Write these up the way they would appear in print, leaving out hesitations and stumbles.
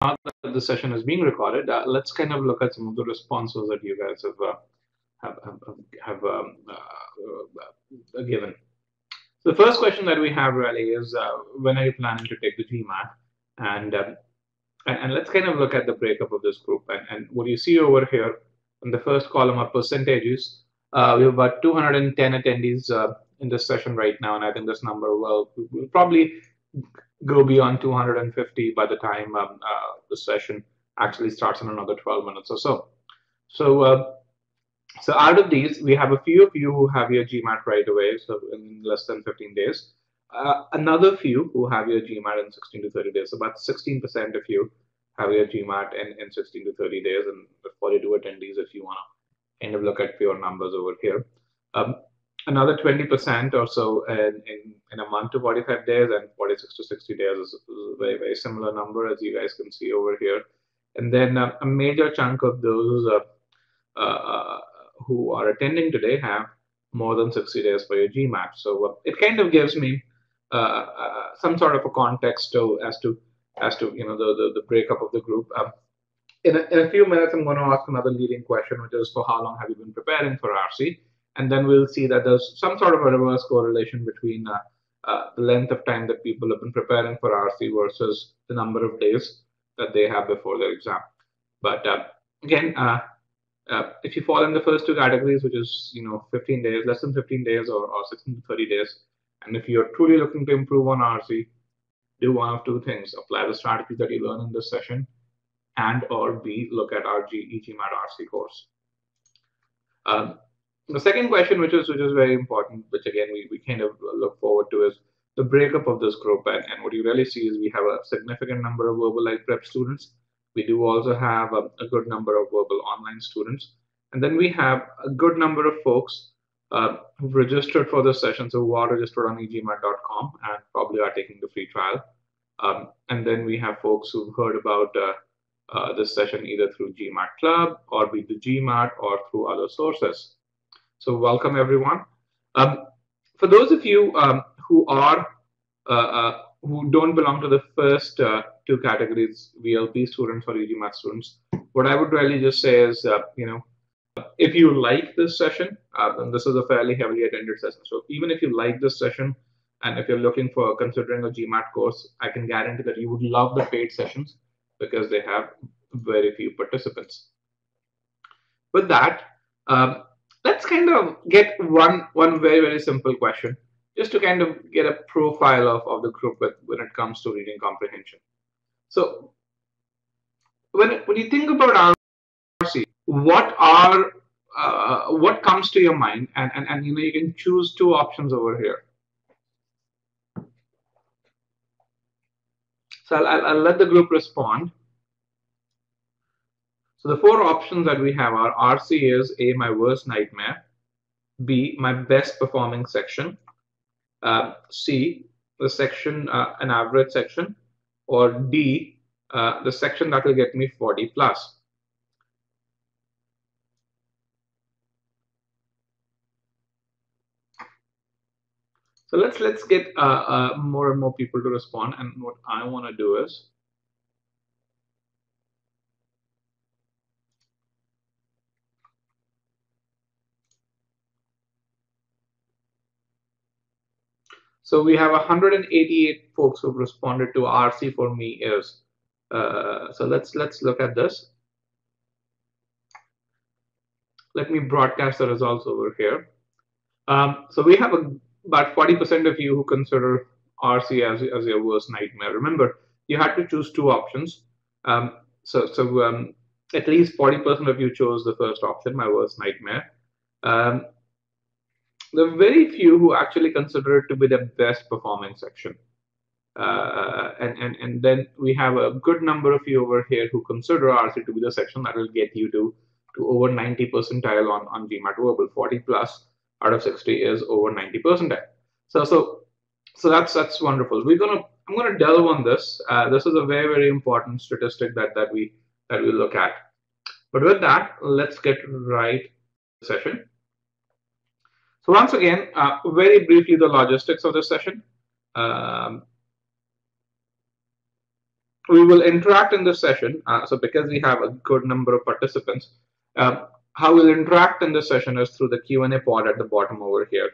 now that the session is being recorded, let's kind of look at some of the responses that you guys have given. So the first question that we have really is, when are you planning to take the GMAT? And let's kind of look at the breakup of this group. And what you see over here in the first column are percentages. We have about 210 attendees in this session right now, and I think this number will probably go beyond 250 by the time the session actually starts in another 12 minutes or so. So out of these, we have a few of you who have your GMAT right away, so in less than 15 days. Another few who have your GMAT in 16 to 30 days. So about 16% of you have your GMAT in 16 to 30 days, and the 42 attendees if you want to kind of look at pure numbers over here. Another 20% or so in a month to 45 days, and 46 to 60 days is a very, very similar number, as you guys can see over here. And then a major chunk of those who are attending today have more than 60 days for your GMAT. So it kind of gives me some sort of a context as to the breakup of the group. In a few minutes, I'm going to ask another leading question, which is, for how long have you been preparing for RC? And then we'll see that there's some sort of a reverse correlation between the length of time that people have been preparing for RC versus the number of days that they have before their exam. But again, if you fall in the first two categories, which is 15 days, less than 15 days, or 16 to 30 days, and if you're truly looking to improve on RC, do one of two things: apply the strategies that you learn in this session, and or B, look at our e-GMAT RC course. The second question, which is very important, which again we kind of look forward to, is the breakup of this group. And what you really see is we have a significant number of verbal like prep students. We do also have a good number of verbal online students. And then we have a good number of folks who've registered for this session, so who are registered on e-GMAT.com and probably are taking the free trial. And then we have folks who've heard about this session either through GMAT Club or Beat the GMAT or through other sources. So welcome, everyone. For those of you who don't belong to the first two categories, VLP students or e-GMAT students, what I would really just say is, if you like this session, and this is a fairly heavily attended session, so even if you like this session, and if you're looking for considering a GMAT course, I can guarantee that you would love the paid sessions because they have very few participants. With that, let's kind of get one very, very simple question, just to kind of get a profile of the group when it comes to reading comprehension. So when you think about RC, what comes to your mind? And you can choose two options over here. So I'll let the group respond. So the four options that we have are: RC is A, my worst nightmare; B, my best performing section; C, the section, an average section; or D, the section that will get me 40 plus. So let's get more and more people to respond. And what I want to do is, so we have 188 folks who've responded to RC for me is. So let's look at this. Let me broadcast the results over here. So we have about 40% of you who consider RC as your worst nightmare. Remember, you had to choose two options. So at least 40% of you chose the first option, my worst nightmare. There are very few who actually consider it to be the best performing section. And then we have a good number of you over here who consider RC to be the section that will get you to over 90 percentile on GMAT verbal. 40 plus out of 60 is over 90 percentile. So that's wonderful. I'm gonna delve on this. This is a very, very important statistic that we look at. But with that, let's get right to the session. So once again, very briefly, the logistics of this session. we will interact in this session. So because we have a good number of participants, how we'll interact in this session is through the Q&A pod at the bottom over here.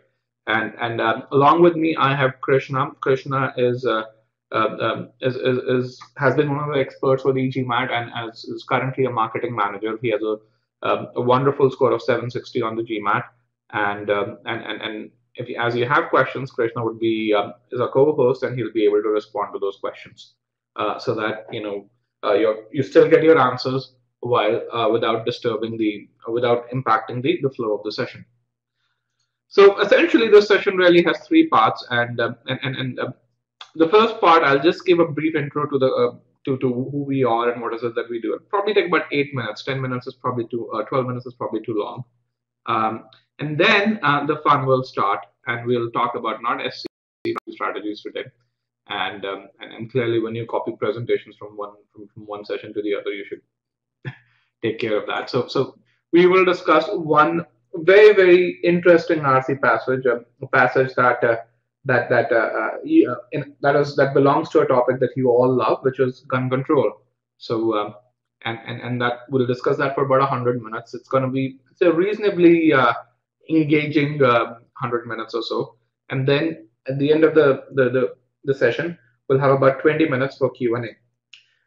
And along with me, I have Krishna. Krishna has been one of the experts for the e-GMAT and is currently a marketing manager. He has a wonderful score of 760 on the GMAT. And if as you have questions, Krishna would be is a co-host, and he'll be able to respond to those questions, so that you still get your answers while without impacting the flow of the session. So essentially, this session really has three parts, and the first part, I'll just give a brief intro to the to who we are and what is it that we do. It'll probably take about 8 minutes. 10 minutes is probably 12 minutes is probably too long. And then the fun will start, and we'll talk about not SC strategies today. And clearly, when you copy presentations from one session to the other, you should take care of that. So we will discuss one very interesting RC passage, a passage that belongs to a topic that you all love, which is gun control. So and that we'll discuss that for about 100 minutes. It's a reasonably engaging 100 minutes or so, and then at the end of the session, we'll have about 20 minutes for Q&A.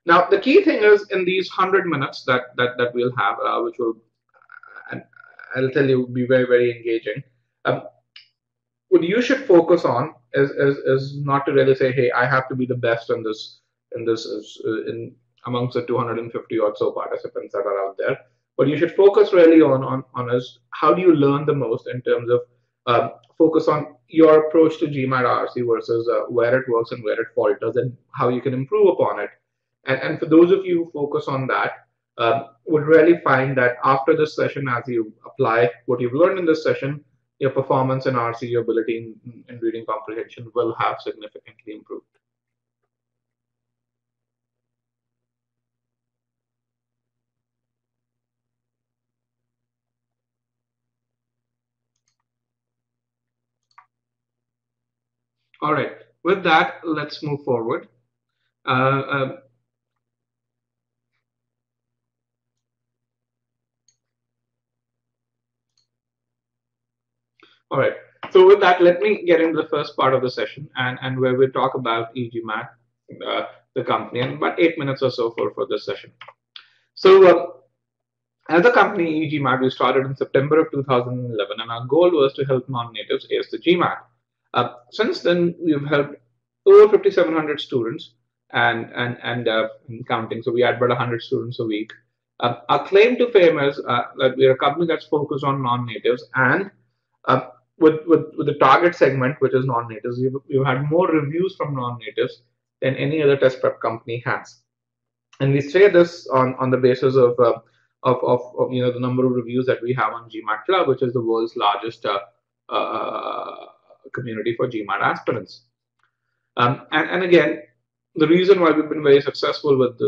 Now, the key thing is in these 100 minutes that we'll have, which will, I'll tell you, be very engaging. What you should focus on is not to really say, hey, I have to be the best in amongst the 250 or so participants that are out there. What you should focus really on is how do you learn the most in terms of focus on your approach to GMAT RC versus where it works and where it falters and how you can improve upon it. And for those of you who focus on that, would really find that after this session, as you apply what you've learned in this session, your performance in RC, your ability in reading comprehension will have significantly improved. All right, with that, let's move forward. All right, so with that, let me get into the first part of the session and where we talk about e-GMAT, the company, and about 8 minutes or so for this session. So as a company, e-GMAT, we started in September of 2011, and our goal was to help non-natives ace the GMAT. Since then, we've helped over 5,700 students and counting. So we add about 100 students a week. Our claim to fame is that we're a company that's focused on non-natives, and with the target segment, which is non-natives, we've had more reviews from non-natives than any other test prep company has. And we say this on the basis of the number of reviews that we have on GMAT Club, which is the world's largest community for GMAT aspirants. And again, the reason why we've been very successful with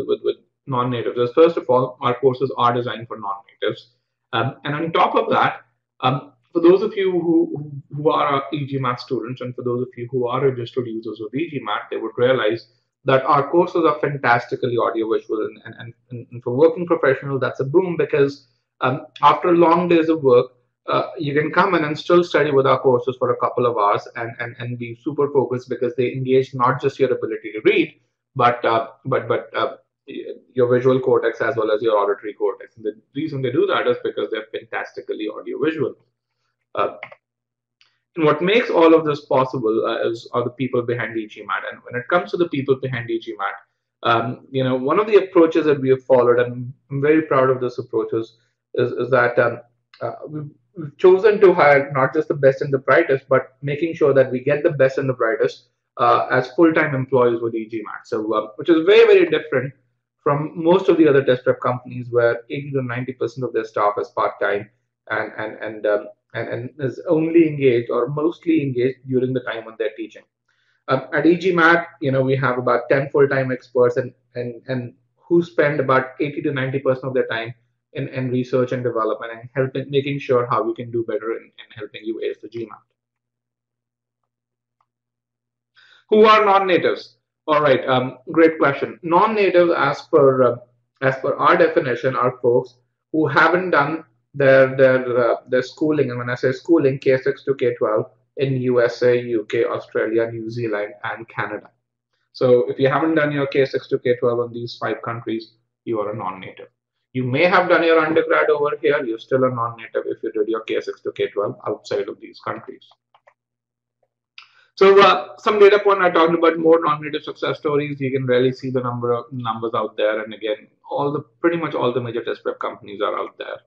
non-natives is, first of all, our courses are designed for non-natives, and on top of that, for those of you who are e-GMAT students, and for those of you who are registered users of e-GMAT, they would realize that our courses are fantastically audiovisual, and for working professionals, that's a boom, because after long days of work, you can come in and still study with our courses for a couple of hours and be super focused, because they engage not just your ability to read, but your visual cortex as well as your auditory cortex. And the reason they do that is because they're fantastically audiovisual. And what makes all of this possible are the people behind e-GMAT. And when it comes to the people behind e-GMAT, one of the approaches that we have followed, and I'm very proud of this approach, is that we've chosen to hire not just the best and the brightest, but making sure that we get the best and the brightest as full-time employees with e-GMAT. So, which is very different from most of the other test prep companies, where 80 to 90% of their staff is part-time and is only engaged or mostly engaged during the time when they're teaching. At e-GMAT, we have about 10 full-time experts and who spend about 80 to 90% of their time in research and development and making sure how we can do better in helping you ace the GMAT. Who are non-natives? All right, great question. Non-native, as per our definition, are folks who haven't done their schooling, and when I say schooling, K6 to K12 in USA, UK, Australia, New Zealand, and Canada. So if you haven't done your K6 to K12 in these 5 countries, you are a non-native. You may have done your undergrad over here, you're still a non-native if you did your K6 to K12 outside of these countries. So some data point I talked about more non-native success stories. You can really see the numbers out there, and again, pretty much all the major test prep companies are out there.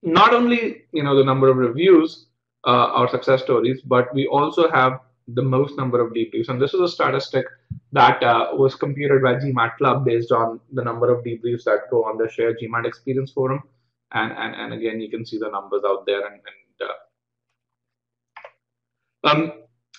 Not only the number of reviews or success stories, but we also have the most number of debriefs, and this is a statistic that was computed by GMAT Club based on the number of debriefs that go on the shared GMAT experience forum, and again, you can see the numbers out there, um,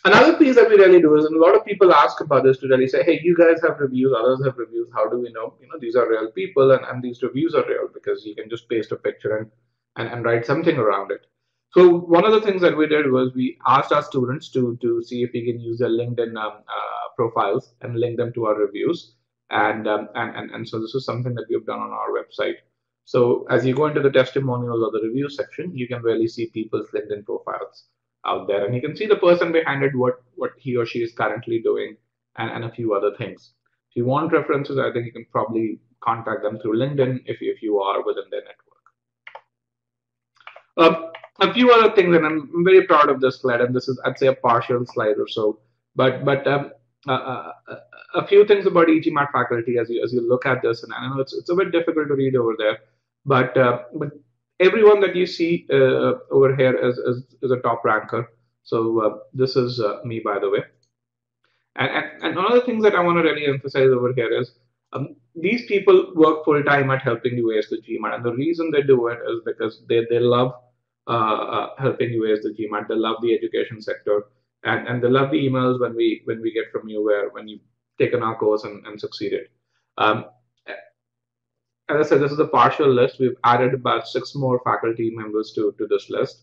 another piece that we really do is, and a lot of people ask about this to really say, hey, you guys have reviews, others have reviews. How do we know? These are real people and these reviews are real, because you can just paste a picture and write something around it. So one of the things that we did was we asked our students to see if we can use their LinkedIn profiles and link them to our reviews. And so this is something that we've done on our website. So as you go into the testimonials or the review section, you can really see people's LinkedIn profiles out there, and you can see the person behind it, what he or she is currently doing, and a few other things. If you want references, I think you can probably contact them through LinkedIn if you are within their network. A few other things, and I'm very proud of this slide, and this is, I'd say, a partial slide or so, but a few things about e-GMAT faculty as you look at this, and I know it's a bit difficult to read over there, but everyone that you see over here is a top ranker. So this is me, by the way. And one of the things that I want to really emphasize over here is these people work full time at helping you ace the GMAT, and the reason they do it is because they love helping you ace the GMAT. They love the education sector, and they love the emails when we get from you when you've taken our course and succeeded. As I said, this is a partial list. We've added about 6 more faculty members to this list.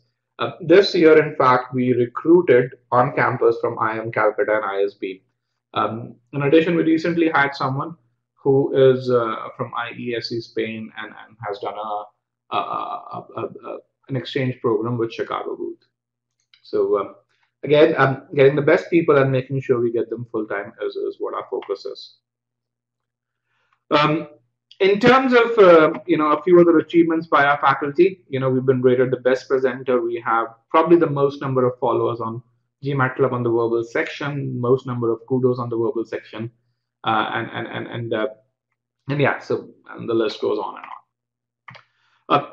This year, in fact, we recruited on campus from IIM Calcutta and ISB. In addition, we recently had someone who is from IESE Spain and has done an exchange program with Chicago Booth. So again, getting the best people and making sure we get them full time is what our focus is. In terms of a few other achievements by our faculty, we've been rated the best presenter. We have probably the most number of followers on GMAT Club on the verbal section, most number of kudos on the verbal section, and yeah, so and the list goes on and on.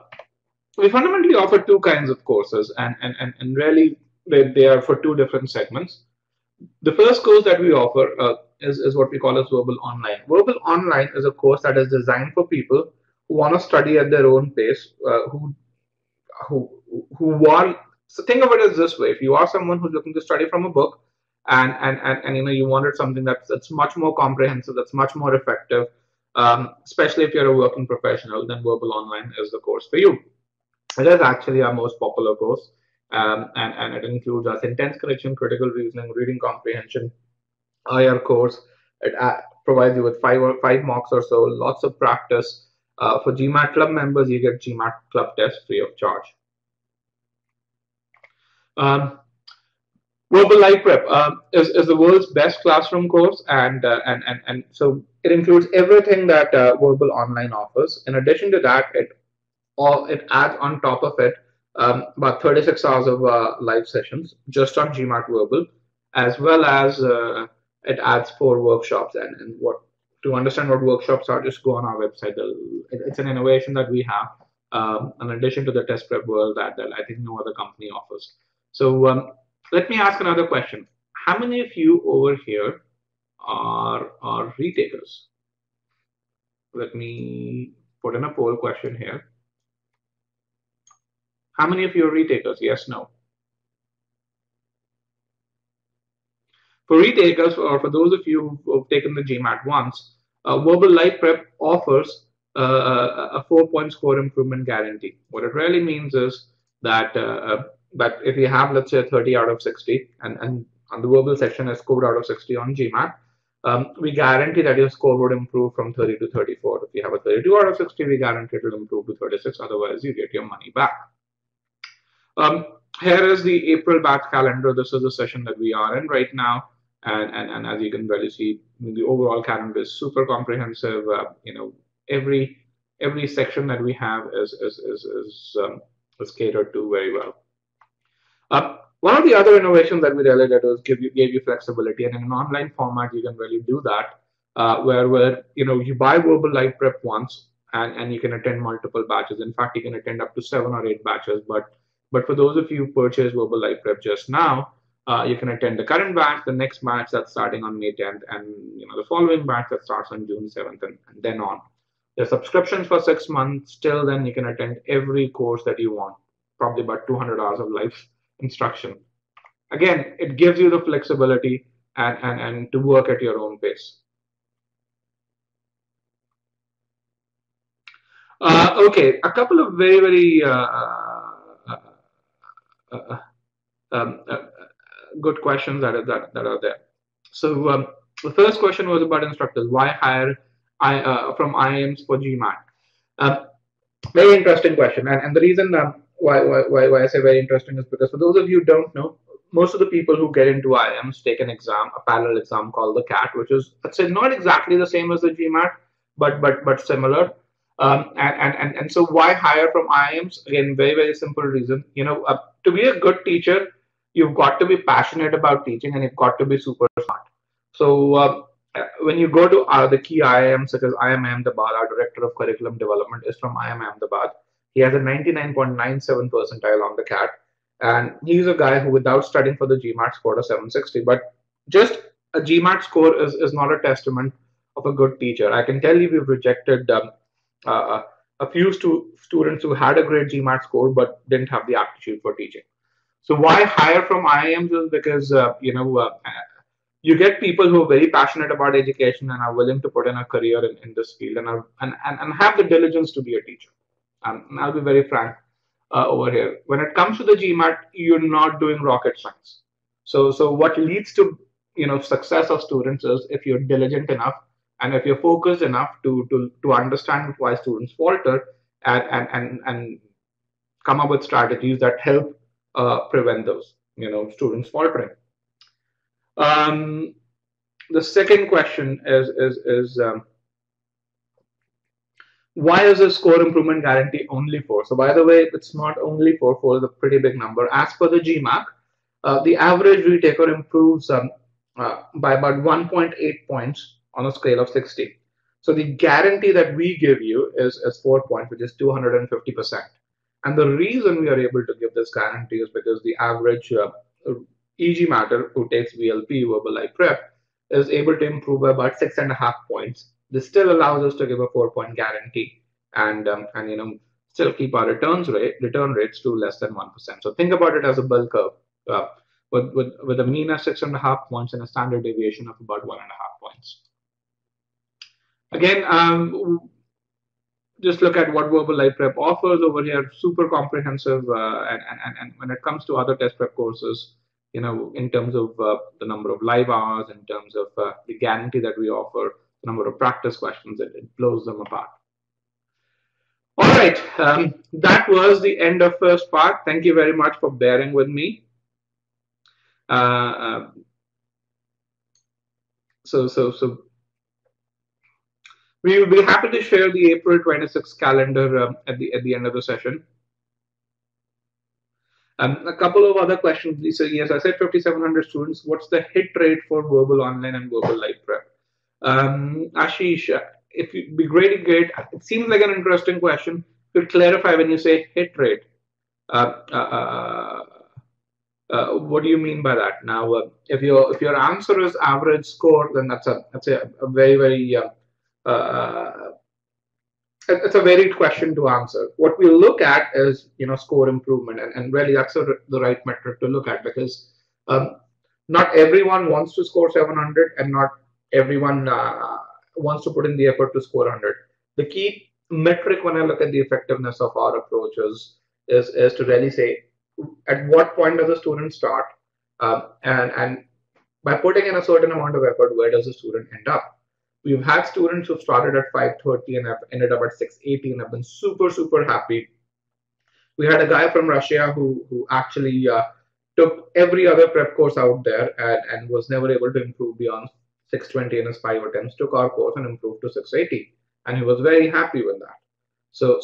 We fundamentally offer 2 kinds of courses, and really they are for 2 different segments. The first course that we offer is what we call as Verbal Online. Verbal Online is a course that is designed for people who want to study at their own pace, who want. So think of it as this way: if you are someone who's looking to study from a book, and you wanted something that's much more comprehensive, that's much more effective, especially if you're a working professional, then Verbal Online is the course for you. It is actually our most popular course. And it includes our sentence correction, critical reasoning, reading comprehension, IR course. It provides you with 5 mocks or so, lots of practice. For GMAT Club members, you get GMAT Club tests free of charge. Verbal Live Prep is the world's best classroom course, and so it includes everything that Verbal Online offers. In addition to that, it adds on top of it about 36 hours of live sessions just on GMAT Verbal, as well as it adds 4 workshops. And what to understand what workshops are, just go on our website. It's an innovation that we have, in addition to the test prep world that I think no other company offers. So let me ask another question. How many of you over here are retakers? Let me put in a poll question here. How many of you are retakers? Yes, no. For retakers, or for those of you who have taken the GMAT once, Verbal Live Prep offers a 4-point score improvement guarantee. What it really means is that if you have, let's say, 30 out of 60, and on the verbal section is scored out of 60 on GMAT, we guarantee that your score would improve from 30 to 34. If you have a 32 out of 60, we guarantee it will improve to 36. Otherwise, you get your money back. Here is the April batch calendar. This is the session that we are in right now. And as you can really see, the overall calendar is super comprehensive. Every section that we have is catered to very well. One of the other innovations that we really did was gave you flexibility, and in an online format, you can really do that, where you buy verbal live prep once, and you can attend multiple batches. In fact, you can attend up to 7 or 8 batches. But for those of you who purchased verbal live prep just now, you can attend the current batch, the next batch that's starting on May 10th, and the following batch that starts on June 7th, and then on. The subscriptions for 6 months. Till then, you can attend every course that you want, probably about 200 hours of live instruction. Again, it gives you the flexibility and to work at your own pace. Okay, a couple of very good questions that are there. So the first question was about instructors. Why hire from IIMs for GMAT? Very interesting question, and the reason why I say very interesting is because for those of you who don't know, most of the people who get into IIMs take an exam, a parallel exam called the CAT, which is, let's say, not exactly the same as the GMAT, but similar. And so why hire from IIMs? Again, very simple reason. To be a good teacher, you've got to be passionate about teaching, and you've got to be super smart. So when you go to the key IIMs such as IIM Ahmedabad, our director of curriculum development is from IIM Ahmedabad. He has a 99.97 percentile on the CAT, and he's a guy who, without studying for the GMAT, scored a 760. But just a GMAT score is not a testament of a good teacher. I can tell you we've rejected a few students who had a great GMAT score but didn't have the aptitude for teaching. So why hire from IIMs is because you get people who are very passionate about education and are willing to put in a career in this field and have the diligence to be a teacher. And I'll be very frank over here. When it comes to the GMAT, you're not doing rocket science. So what leads to success of students is if you're diligent enough and if you're focused enough to understand why students falter and come up with strategies that help prevent those students faltering. The second question is why is the score improvement guarantee only 4? So by the way, it's not only 4 is a pretty big number. As per the GMAT, the average retaker improves by about 1.8 points on a scale of 60. So the guarantee that we give you is 4 points, which is 250%. And the reason we are able to give this guarantee is because the average e-GMATer who takes VLP, verbal live prep, is able to improve by about 6.5 points. This still allows us to give a 4-point guarantee and still keep our return rates to less than 1%. So think about it as a bell curve with a mean of 6.5 points and a standard deviation of about 1.5 points. Again, just look at what verbal live prep offers over here. Super comprehensive, and when it comes to other test prep courses, in terms of the number of live hours, in terms of the guarantee that we offer, the number of practice questions, it blows them apart. All right, that was the end of first part. Thank you very much for bearing with me. So we will be happy to share the April 26th calendar at the end of the session. A couple of other questions, Lisa. Yes, I said 5,700 students. What's the hit rate for verbal online and verbal live prep? Ashish, if you'd be great. It seems like an interesting question. Could clarify when you say hit rate. What do you mean by that? Now, if your answer is average score, then that's a very it's a varied question to answer. What we look at is score improvement, and really that's the right metric to look at, because not everyone wants to score 700 and not everyone wants to put in the effort to score 100. The key metric when I look at the effectiveness of our approach is to really say at what point does a student start and By putting in a certain amount of effort, where does the student end up? We've had students who started at 5:30 and have ended up at 6:80 and have been super happy. We had a guy from Russia who actually took every other prep course out there and was never able to improve beyond 620 in his 5 attempts, took our course and improved to 680. And he was very happy with that. So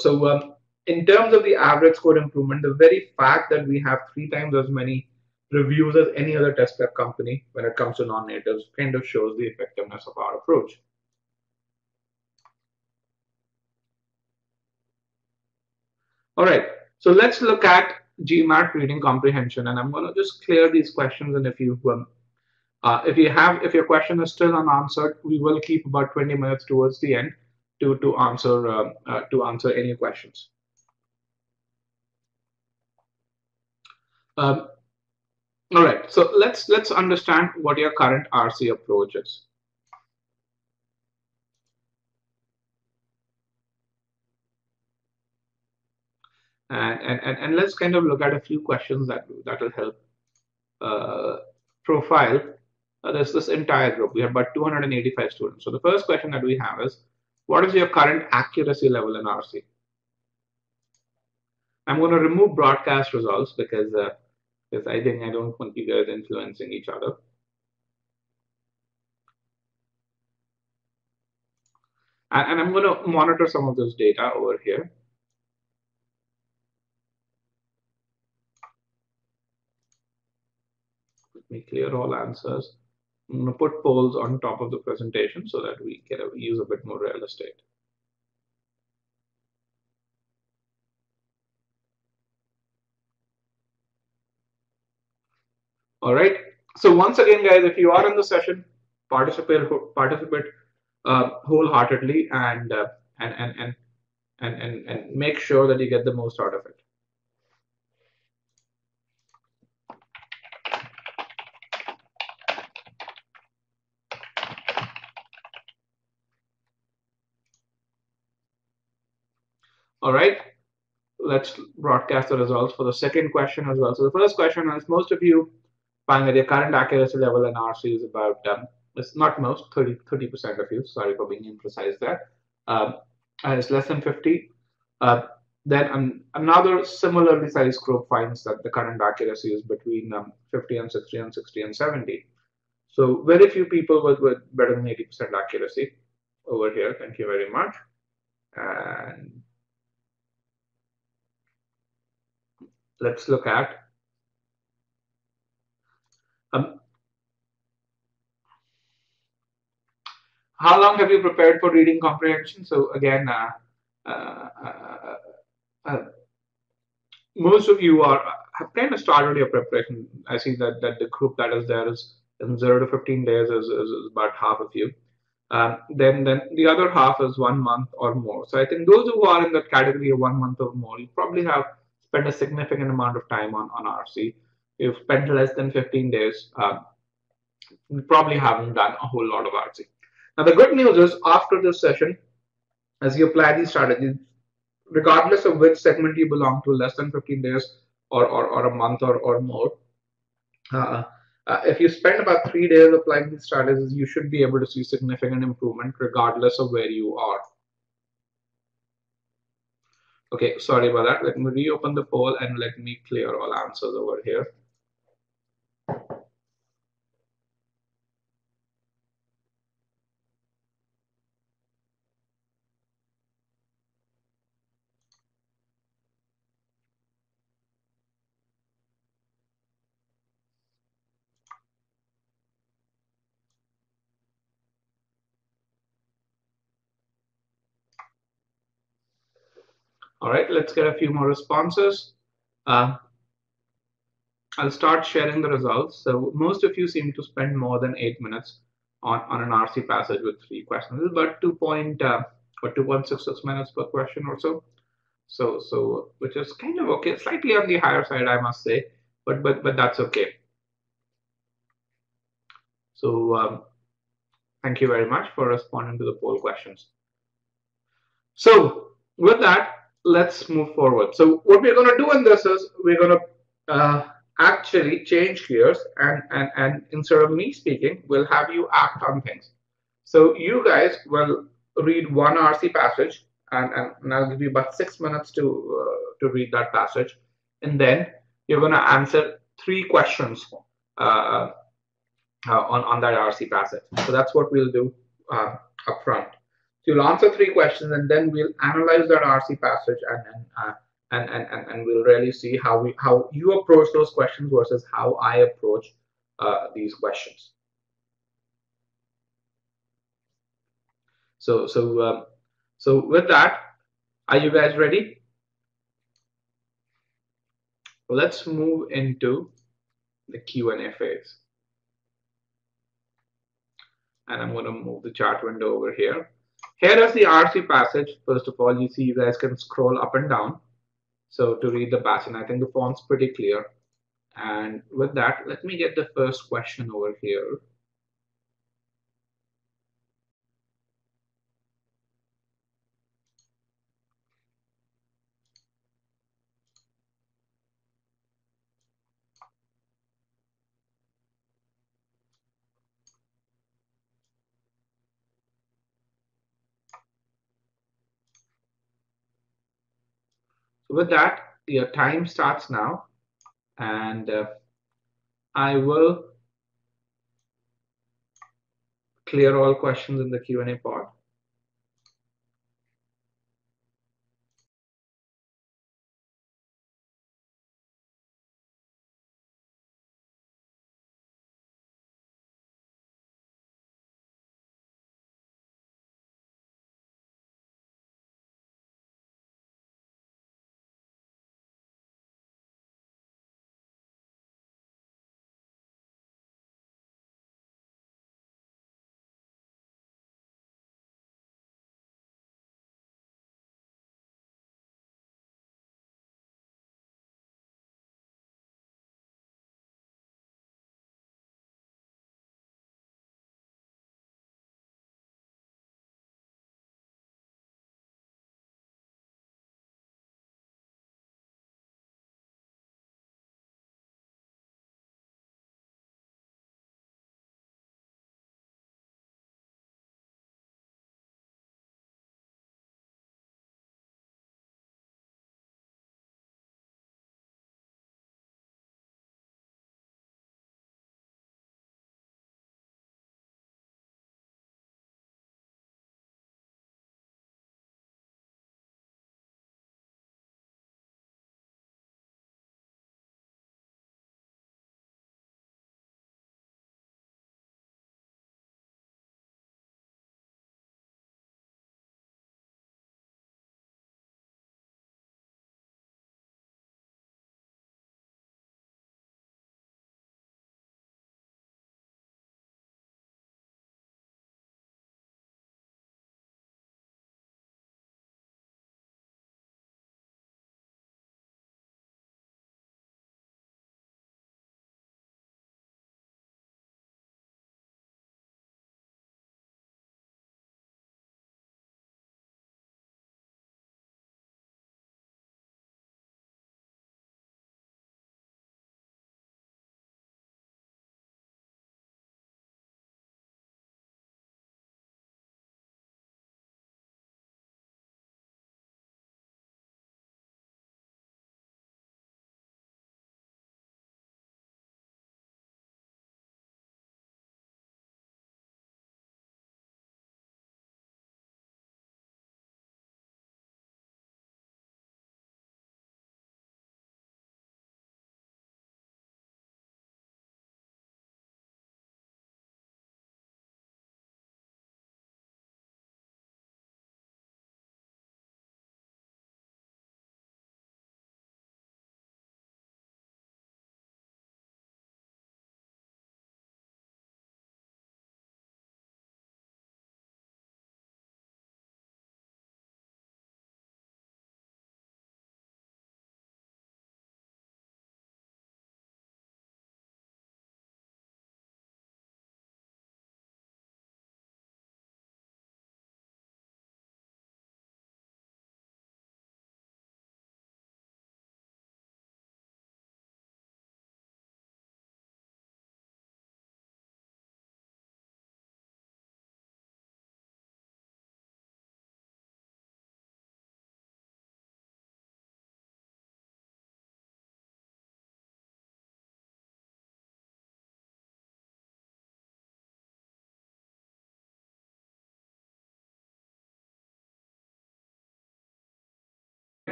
in terms of the average score improvement, the very fact that we have 3 times as many reviews as any other test prep company when it comes to non-natives kind of shows the effectiveness of our approach. All right, so let's look at GMAT reading comprehension, and I'm going to just clear these questions. And if your question is still unanswered, we will keep about 20 minutes towards the end to answer any questions. All right, so let's understand what your current RC approach is. And let's kind of look at a few questions that will help profile this entire group. We have about 285 students. So the first question that we have is, what is your current accuracy level in RC? I'm going to remove broadcast results because I think I don't want you guys influencing each other. And I'm going to monitor some of this data over here. Let me clear all answers. I'm going to put polls on top of the presentation so that we can use a bit more real estate. All right. So once again, guys, if you are in the session, participate wholeheartedly and make sure that you get the most out of it. All right, let's broadcast the results for the second question as well. So the first question is, most of you find that your current accuracy level in RC is about, it's not most, 30% of you, sorry for being imprecise there, it's less than 50. Then another similarly sized group finds that the current accuracy is between 50 and 60 and 60 and 70. So very few people with better than 80% accuracy over here. Thank you very much. And let's look at how long have you prepared for reading comprehension? So again, most of you have kind of started your preparation. I see that the group that is there is in 0 to 15 days is about half of you. Then the other half is 1 month or more. So I think those who are in that category of 1 month or more, you probably have spent a significant amount of time on RC. You've spent less than 15 days. You probably haven't done a whole lot of RC. Now the good news is, after this session, as you apply these strategies, regardless of which segment you belong to, less than 15 days or a month or more, if you spend about 3 days applying these strategies, you should be able to see significant improvement regardless of where you are. Okay, sorry about that. Let me reopen the poll and let me clear all answers over here. All right, let's get a few more responses. I'll start sharing the results. So most of you seem to spend more than 8 minutes on an RC passage with 3 questions. This is about 2.66 minutes per question or so. So which is kind of okay, slightly on the higher side, I must say, but that's okay. So thank you very much for responding to the poll questions. So with that, let's move forward. So what we're going to do in this is we're going to actually change gears, and instead of me speaking, we'll have you act on things. So you guys will read one RC passage, and I'll give you about 6 minutes to read that passage, and then you're going to answer three questions uh, on that RC passage. So that's what we'll do up front. So you'll answer three questions, and then we'll analyze that RC passage, and we'll really see how you approach those questions versus how I approach these questions. So with that, are you guys ready? Let's move into the Q&A phase. And I'm going to move the chat window over here. Here is the RC passage. First of all, you see you guys can scroll up and down. So to read the passage, I think the font's pretty clear. And with that, let me get the first question over here. So with that, your time starts now, and I will clear all questions in the Q&A pod.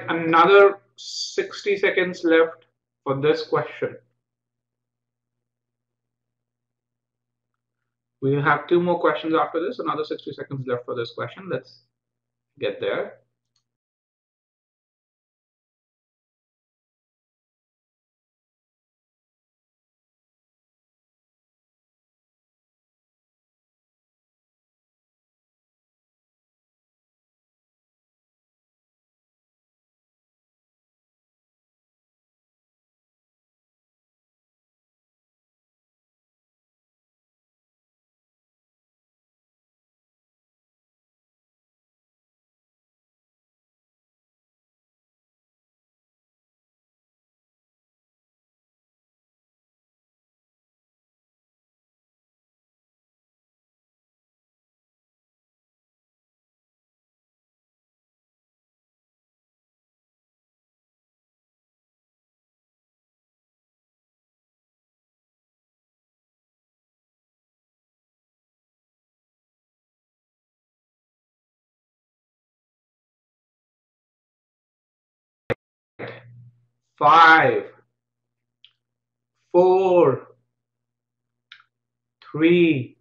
another 60 seconds left for this question. We have two more questions after this, another 60 seconds left for this question. Let's get there. Five, four, three,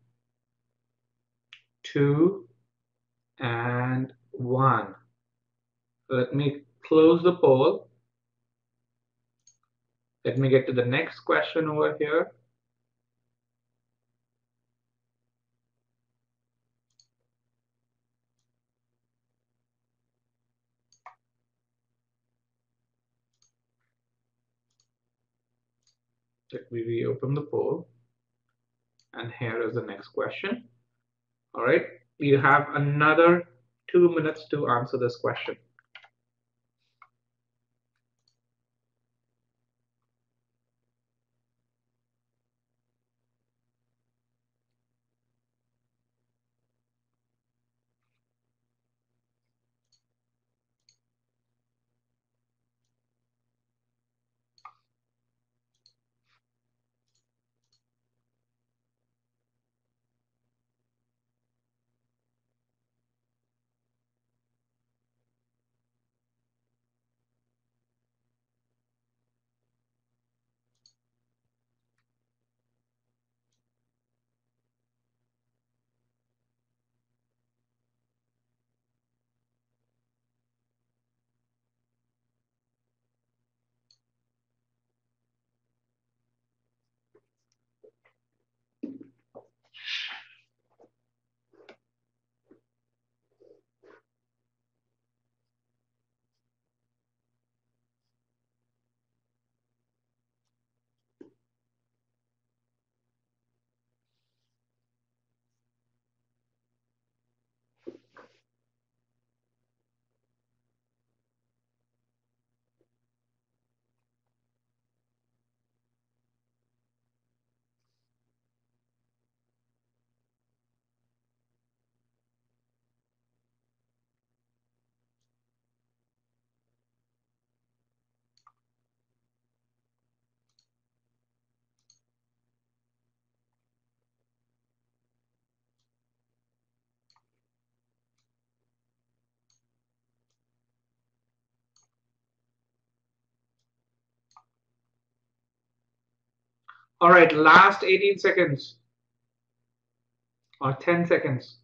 two, and one. Let me close the poll. Let me get to the next question over here. Let me reopen the poll. And here is the next question. All right, you have another 2 minutes to answer this question. All right, last 18 seconds or 10 seconds.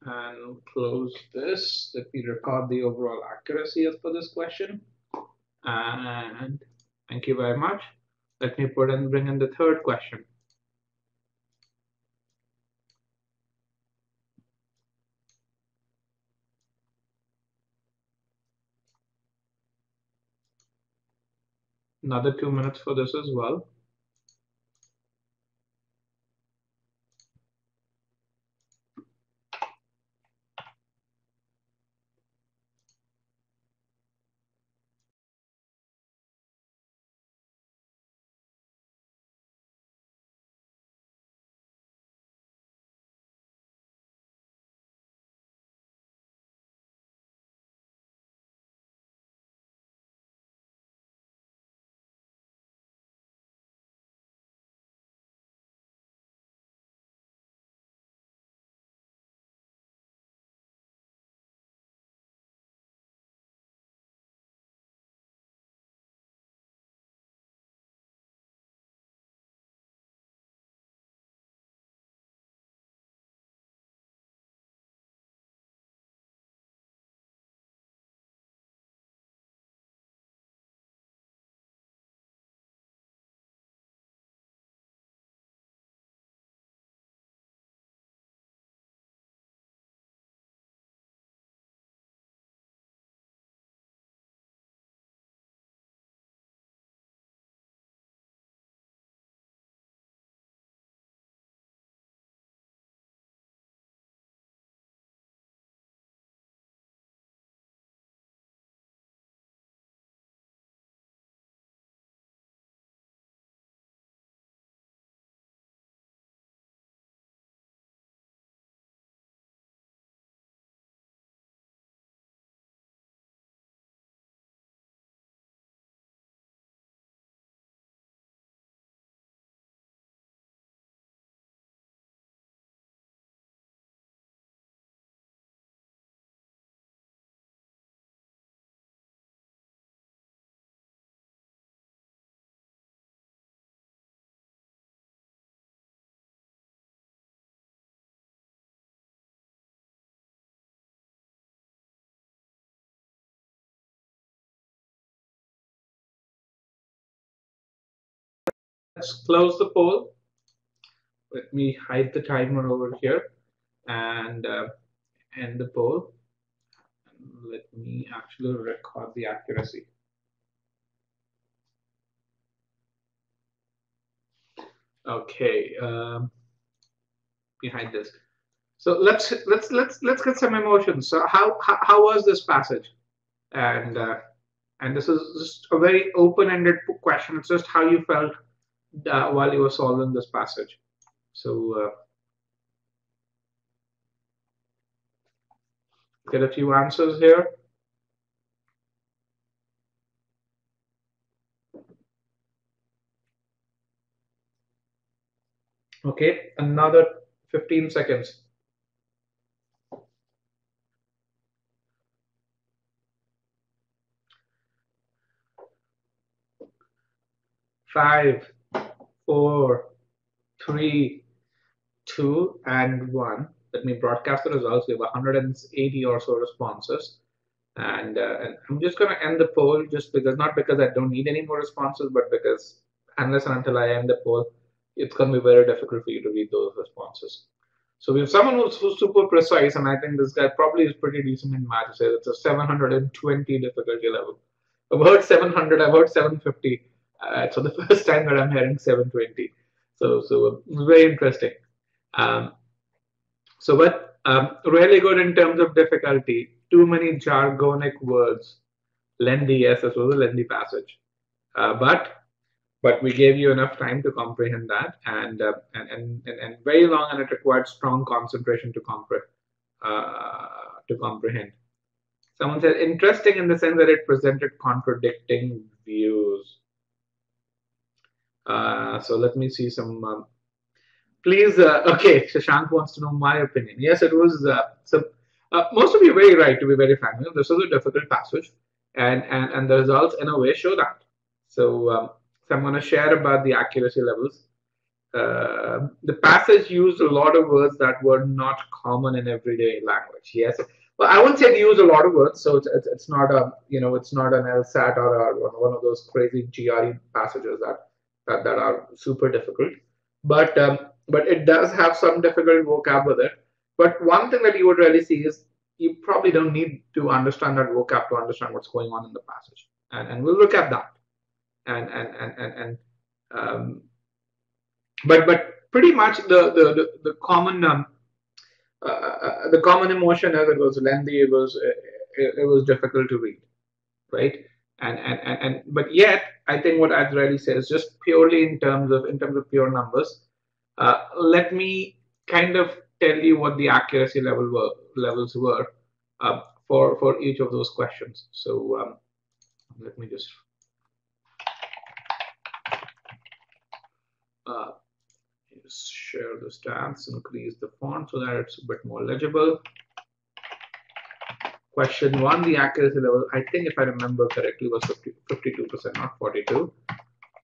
And close this. Let me record the overall accuracy as per this question. And thank you very much. Let me bring in the third question. Another 2 minutes for this as well. let's close the poll. Let me hide the timer over here and end the poll. And let me actually record the accuracy. Okay, behind this. So let's get some emotions. So how was this passage? And this is just a very open-ended question. It's just how you felt while you were solving this passage. So get a few answers here. Okay, another 15 seconds. 5, 4, 3, 2, and 1. Let me broadcast the results. We have 180 or so responses. And I'm just going to end the poll just because, not because I don't need any more responses, but because unless and until I end the poll, it's going to be very difficult for you to read those responses. So we have someone who's super precise, and I think this guy probably is pretty decent in math. Says it's a 720 difficulty level. About 700, about 750. So the first time that I'm hearing 720. So very interesting. But really good in terms of difficulty. Too many jargonic words. Lengthy, yes, this was a lengthy passage. But we gave you enough time to comprehend that, and very long, and it required strong concentration to comprehend. Someone said interesting in the sense that it presented contradicting views. So let me see some. Please, okay, Shashank wants to know my opinion. Yes, it was. Most of you are very right, to be very frank. This was a difficult passage, and the results in a way show that. So I'm going to share about the accuracy levels. The passage used a lot of words that were not common in everyday language. Yes, well, I wouldn't say it used a lot of words, so it's not a it's not an LSAT or one of those crazy GRE passages that are super difficult. But it does have some difficult vocab with it. But one thing that you would really see is you probably don't need to understand that vocab to understand what's going on in the passage, and we'll look at that. And but pretty much the common emotion as it was lengthy, it was difficult to read, right? And but yet I think what I'd really say is just purely in terms of pure numbers. Let me kind of tell you what the accuracy levels were for each of those questions. So let me just share the stats, increase the font so that it's a bit more legible. Question 1, the accuracy level, I think if I remember correctly, was 52%, not 42.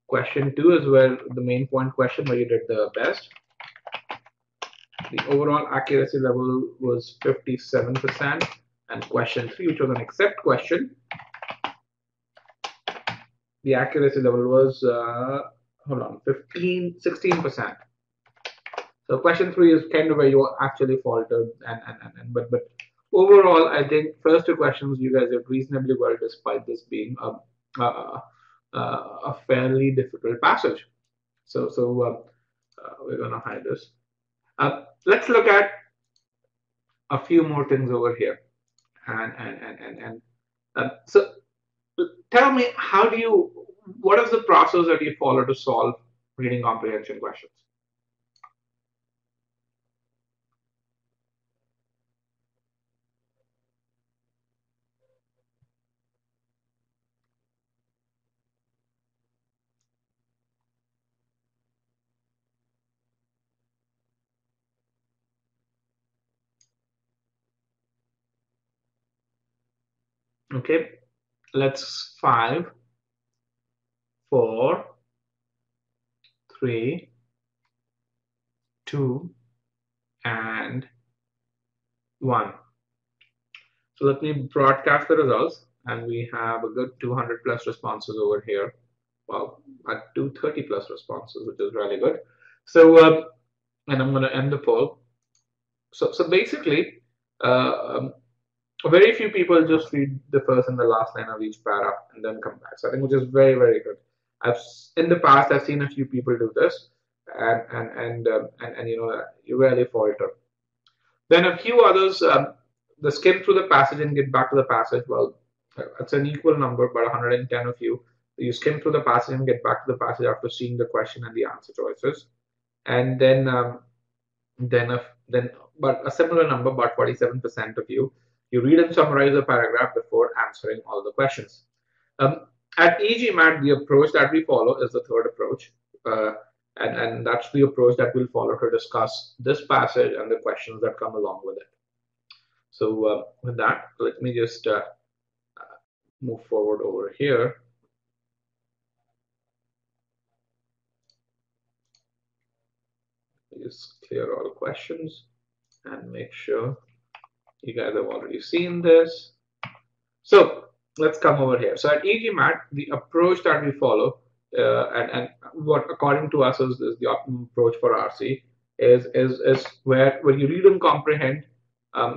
Question 2 is where the main point question where you did the best. The overall accuracy level was 57%. And question 3, which was an except question, the accuracy level was 16%. So question 3 is kind of where you actually faltered, but overall, I think first 2 questions you guys did reasonably well, despite this being a fairly difficult passage. So we're gonna hide this. Let's look at a few more things over here, so tell me, what is the process that you follow to solve reading comprehension questions? Okay, let's 5, 4, 3, 2, and 1. So let me broadcast the results, and we have a good 200 plus responses over here. well, at 230 plus responses, which is really good. So, and I'm going to end the poll. So basically, uh, um, very few people just read the first and the last line of each paragraph and then come back. So I think which is very, very good. In the past I've seen a few people do this, and you know, you rarely falter. Then a few others, they skim through the passage and get back to the passage. Well, it's an equal number, but 110 of you skim through the passage and get back to the passage after seeing the question and the answer choices, and then a, then but a similar number, about 47% of you read and summarize the paragraph before answering all the questions. At e-GMAT, the approach that we follow is the third approach, uh, and that's the approach that we'll follow to discuss this passage and the questions that come along with it. So with that, let me just move forward over here. Just clear all questions and make sure you guys have already seen this. So let's come over here. So at e-GMAT, the approach that we follow, and what according to us is the optimum approach for RC, is where you read and comprehend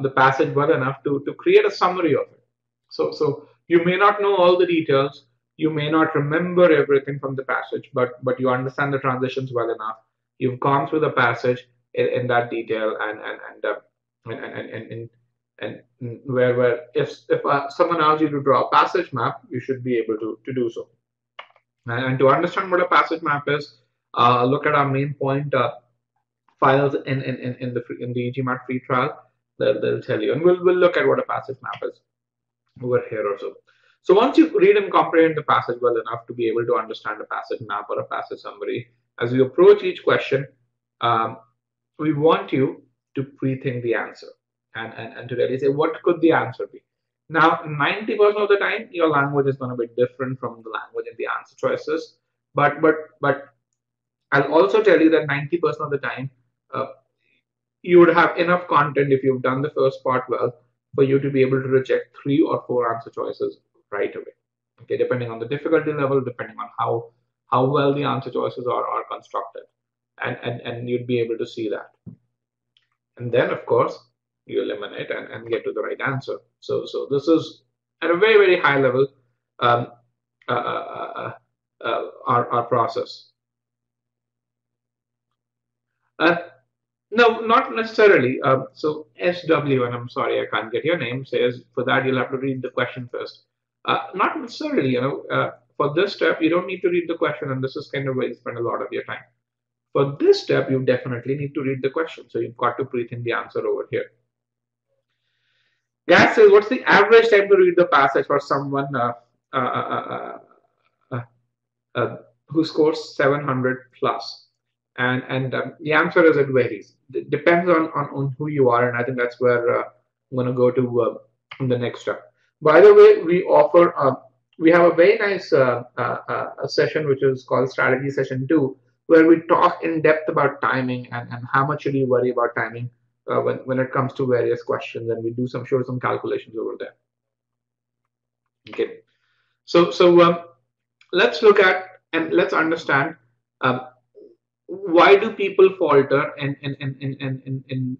the passage well enough to create a summary of it. So you may not know all the details, you may not remember everything from the passage, but you understand the transitions well enough. You've gone through the passage in that detail, and where if someone asks you to draw a passage map, you should be able to do so. And to understand what a passage map is, look at our main point files in the e-GMAT free trial. They'll tell you, and we'll look at what a passage map is over here also. So once you read and comprehend the passage well enough to be able to understand a passage map or a passage summary, as you approach each question, we want you to pre-think the answer and to really say, what could the answer be? Now, 90% of the time, your language is going to be different from the language in the answer choices. But I'll also tell you that 90% of the time, uh, you would have enough content if you've done the first part well for you to be able to reject 3 or 4 answer choices right away. Okay, depending on the difficulty level, depending on how well the answer choices are constructed, and you'd be able to see that. And then, of course, you eliminate and get to the right answer. So this is at a very, very high level um, our process. Uh, no, not necessarily. So SW, and I'm sorry I can't get your name, says for that you'll have to read the question first. Not necessarily, for this step you don't need to read the question, and this is kind of where you spend a lot of your time. For this step, you definitely need to read the question. So you've got to pre-think the answer over here. Gas says, what's the average time to read the passage for someone who scores 700 plus? And the answer is it varies. It depends on who you are, and I think that's where I'm going to go to in the next step. By the way, we have a very nice a session which is called Strategy Session 2, where we talk in depth about timing and how much should you worry about timing when it comes to various questions, and we do show some calculations over there. Okay, so let's look at and let's understand why do people falter in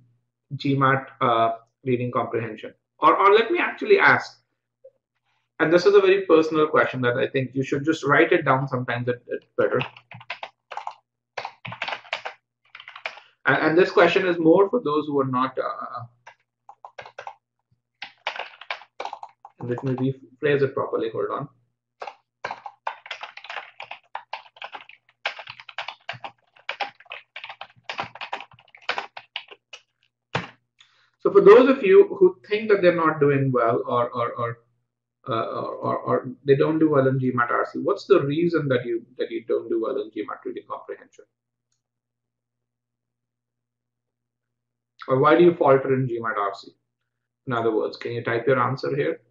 GMAT reading comprehension, or let me actually ask, and this is a very personal question that I think you should just write it down. Sometimes it's better. And this question is more for those who are not. Let me rephrase it properly. Hold on. So for those of you who think that they're not doing well, or they don't do well in GMAT RC, what's the reason that you don't do well in GMAT reading comprehension? Or why do you falter in GMAT RC? In other words, can you type your answer here?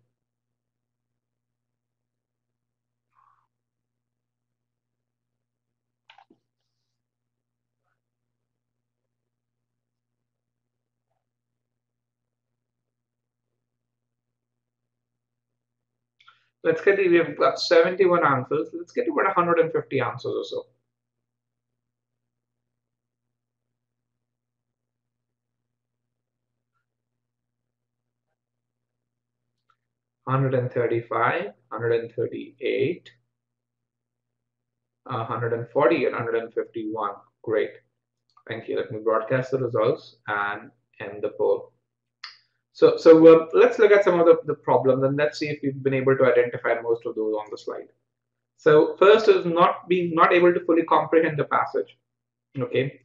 Let's get we have got 71 answers. Let's get about 150 answers or so. 135, 138, 140, and 151. Great. Thank you. Let me broadcast the results and end the poll. So let's look at some of the problems and let's see if we've been able to identify most of those on the slide. So first is not able to fully comprehend the passage. Okay.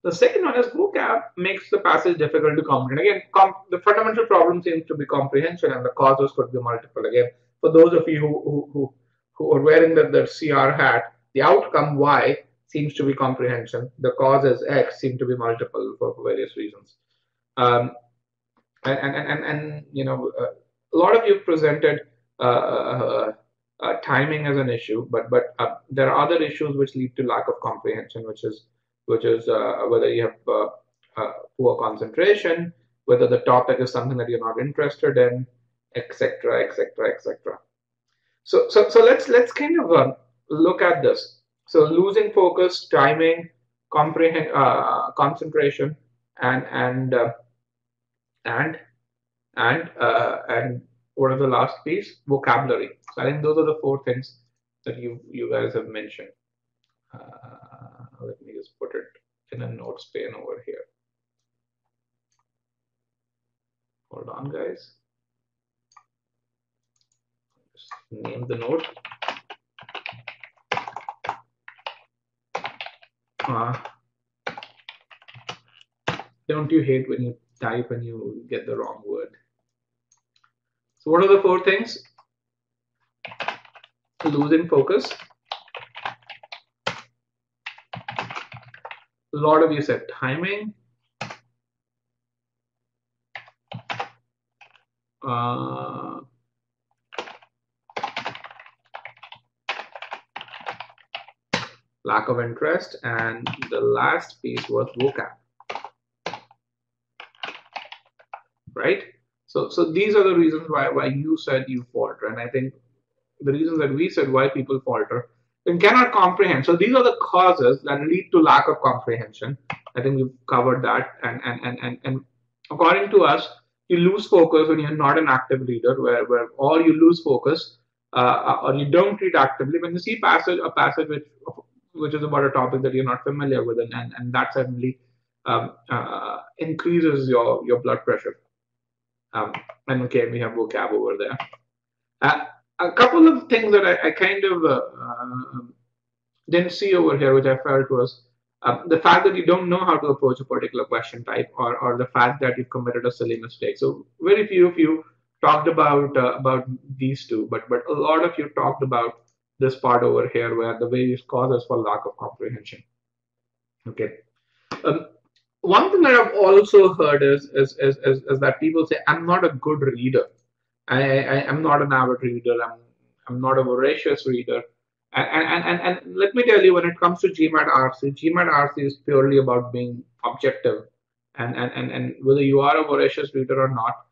The second one is vocab makes the passage difficult to comprehend. Again, the fundamental problem seems to be comprehension, and the causes could be multiple. Again, for those of you who are wearing the CR hat, the outcome Y seems to be comprehension. The causes X seem to be multiple for various reasons. And you know, a lot of you presented timing as an issue, but there are other issues which lead to lack of comprehension, which is whether you have poor concentration, whether the topic is something that you're not interested in, etc., etc., etc. So let's kind of look at this. So losing focus, timing, concentration, and and what are the last piece? Vocabulary. So I think those are the four things that you guys have mentioned. Let me just put it in a notes pane over here. Hold on, guys. Just name the note. Don't you hate when you type and you get the wrong word? So what are the four things? Losing focus. A lot of you said timing. Lack of interest, and the last piece was vocab. Right? So these are the reasons why you said you falter, and I think the reasons that we said why people falter and cannot comprehend. So these are the causes that lead to lack of comprehension. I think we've covered that, and according to us, you lose focus when you're not an active reader, or you lose focus or you don't read actively when you see a passage which is about a topic that you're not familiar with, and that certainly increases your blood pressure. And okay, we have vocab over there. A couple of things that I kind of didn't see over here, which I felt was the fact that you don't know how to approach a particular question type, or the fact that you've committed a silly mistake. So very few of you talked about these two, but a lot of you talked about this part over here, where the various causes for lack of comprehension. Okay. One thing that I've also heard is that people say, I'm not a good reader. I'm not an avid reader. I'm not a voracious reader. And let me tell you, when it comes to GMAT RC is purely about being objective. And whether you are a voracious reader or not,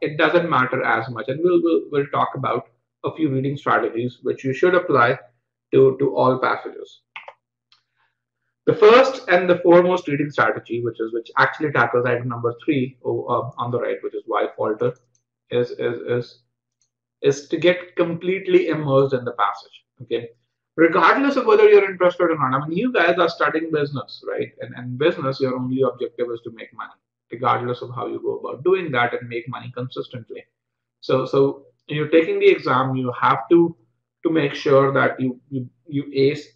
it doesn't matter as much. And we'll talk about a few reading strategies which you should apply to all passages. The first and the foremost reading strategy, which actually tackles item number 3 on the right, which is why falter, is to get completely immersed in the passage. Okay, regardless of whether you're interested or not. I mean, you guys are studying business, right? And business, your only objective is to make money, regardless of how you go about doing that and make money consistently. So you're taking the exam, you have to make sure that you ace,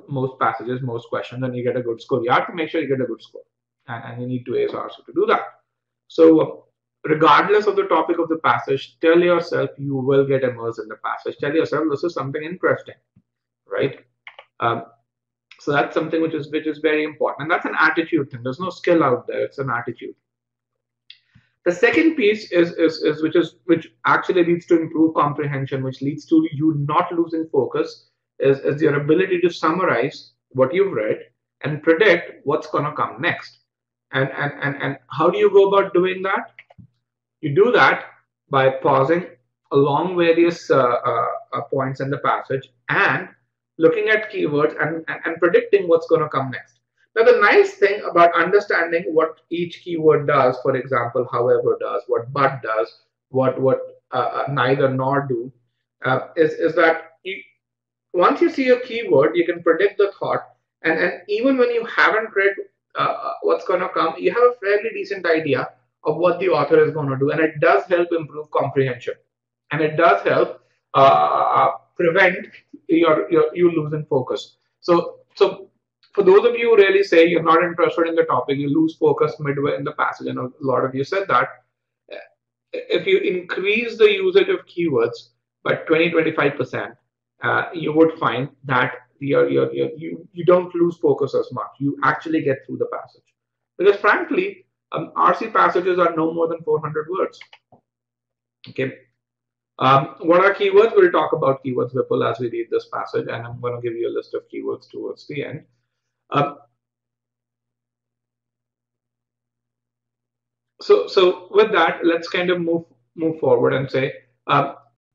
most passages, most questions, and you get a good score. You have to make sure you get a good score, and you need to ace RC to do that. So regardless of the topic of the passage, tell yourself you will get immersed in the passage. Tell yourself this is something interesting, right? So that's something which is very important, and that's an attitude thing. There's no skill out there; it's an attitude. The second piece is which actually leads to improved comprehension, which leads to you not losing focus, is your ability to summarize what you've read and predict what's going to come next. And how do you go about doing that? You do that by pausing along various points in the passage and looking at keywords and predicting what's going to come next. Now, the nice thing about understanding what each keyword does, for example, however does, what but does, what neither nor do, is that once you see a keyword, you can predict the thought, and even when you haven't read what's going to come, you have a fairly decent idea of what the author is going to do, and it does help improve comprehension, and it does help prevent you losing focus. So for those of you who really say you're not interested in the topic, you lose focus midway in the passage, and a lot of you said that. If you increase the usage of keywords by 20-25%, you would find that you don't lose focus as much. You actually get through the passage. Because frankly, RC passages are no more than 400 words. Okay. What are keywords? We'll talk about keywords, Vipul, as we read this passage, and I'm going to give you a list of keywords towards the end. So with that, let's kind of move forward and say,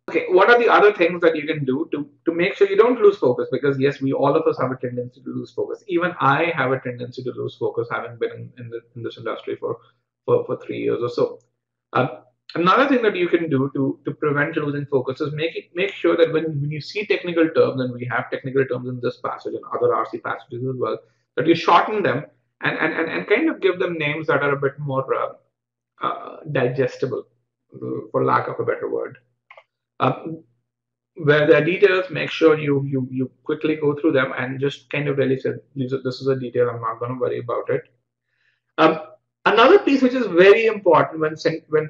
okay, what are the other things that you can do to make sure you don't lose focus? Because yes, all of us have a tendency to lose focus. Even I have a tendency to lose focus, having been in this industry for 3 years or so. Another thing that you can do to prevent losing focus is make sure that when you see technical terms, and we have technical terms in this passage and other RC passages as well, that you shorten them and kind of give them names that are a bit more digestible, for lack of a better word. Where there are details, make sure you quickly go through them and just kind of really say, this is a detail, I'm not going to worry about it. Another piece which is very important when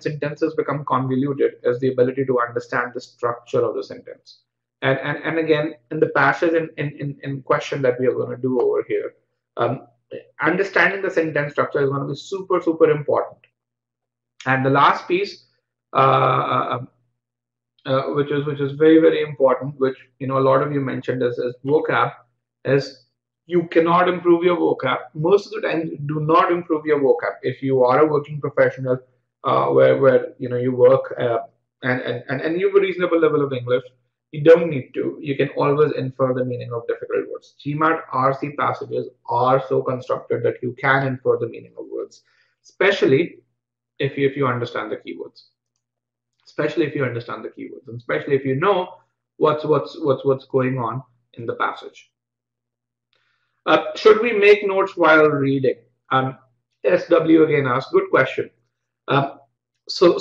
sentences become convoluted is the ability to understand the structure of the sentence. And again, in the passage in question that we are going to do over here, understanding the sentence structure is going to be super, super important. And the last piece, which is very, very important, which a lot of you mentioned as vocab, is you cannot improve your vocab. Most of the time, do not improve your vocab. If you are a working professional, where you work and you have a reasonable level of English, you don't need to. You can always infer the meaning of difficult words. GMAT RC passages are so constructed that you can infer the meaning of words, especially if you understand the keywords. Especially if you understand the keywords, and especially if you know what's going on in the passage. Should we make notes while reading? SW again asked, good question. So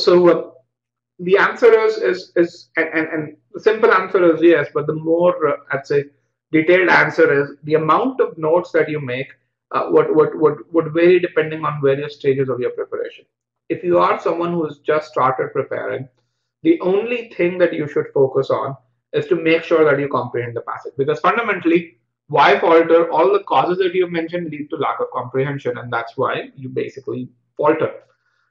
the answer is and the simple answer is yes, but the more I'd say detailed answer is the amount of notes that you make would vary depending on various stages of your preparation. If you are someone who has just started preparing, the only thing that you should focus on is to make sure that you comprehend the passage. Because fundamentally, why falter? All the causes that you have mentioned lead to lack of comprehension, and that's why you basically falter.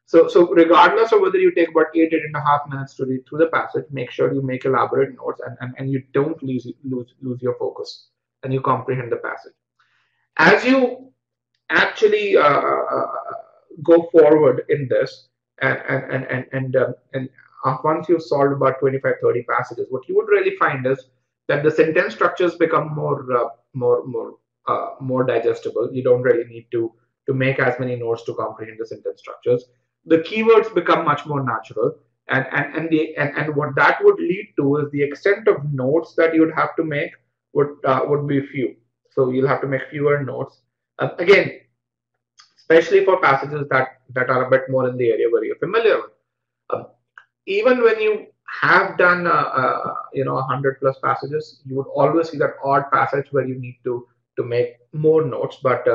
So regardless of whether you take about 8.5 minutes to read through the passage, make sure you make elaborate notes and you don't lose your focus and you comprehend the passage. As you actually go forward in this and once you've solved about 25-30 passages, what you would really find is that the sentence structures become more digestible. You don't really need to make as many notes to comprehend the sentence structures. The keywords become much more natural, and what that would lead to is the extent of notes that you would have to make would be few. So you'll have to make fewer notes. Again, especially for passages that are a bit more in the area where you're familiar with. Even when you have done 100+ passages, you would always see that odd passage where you need to make more notes. But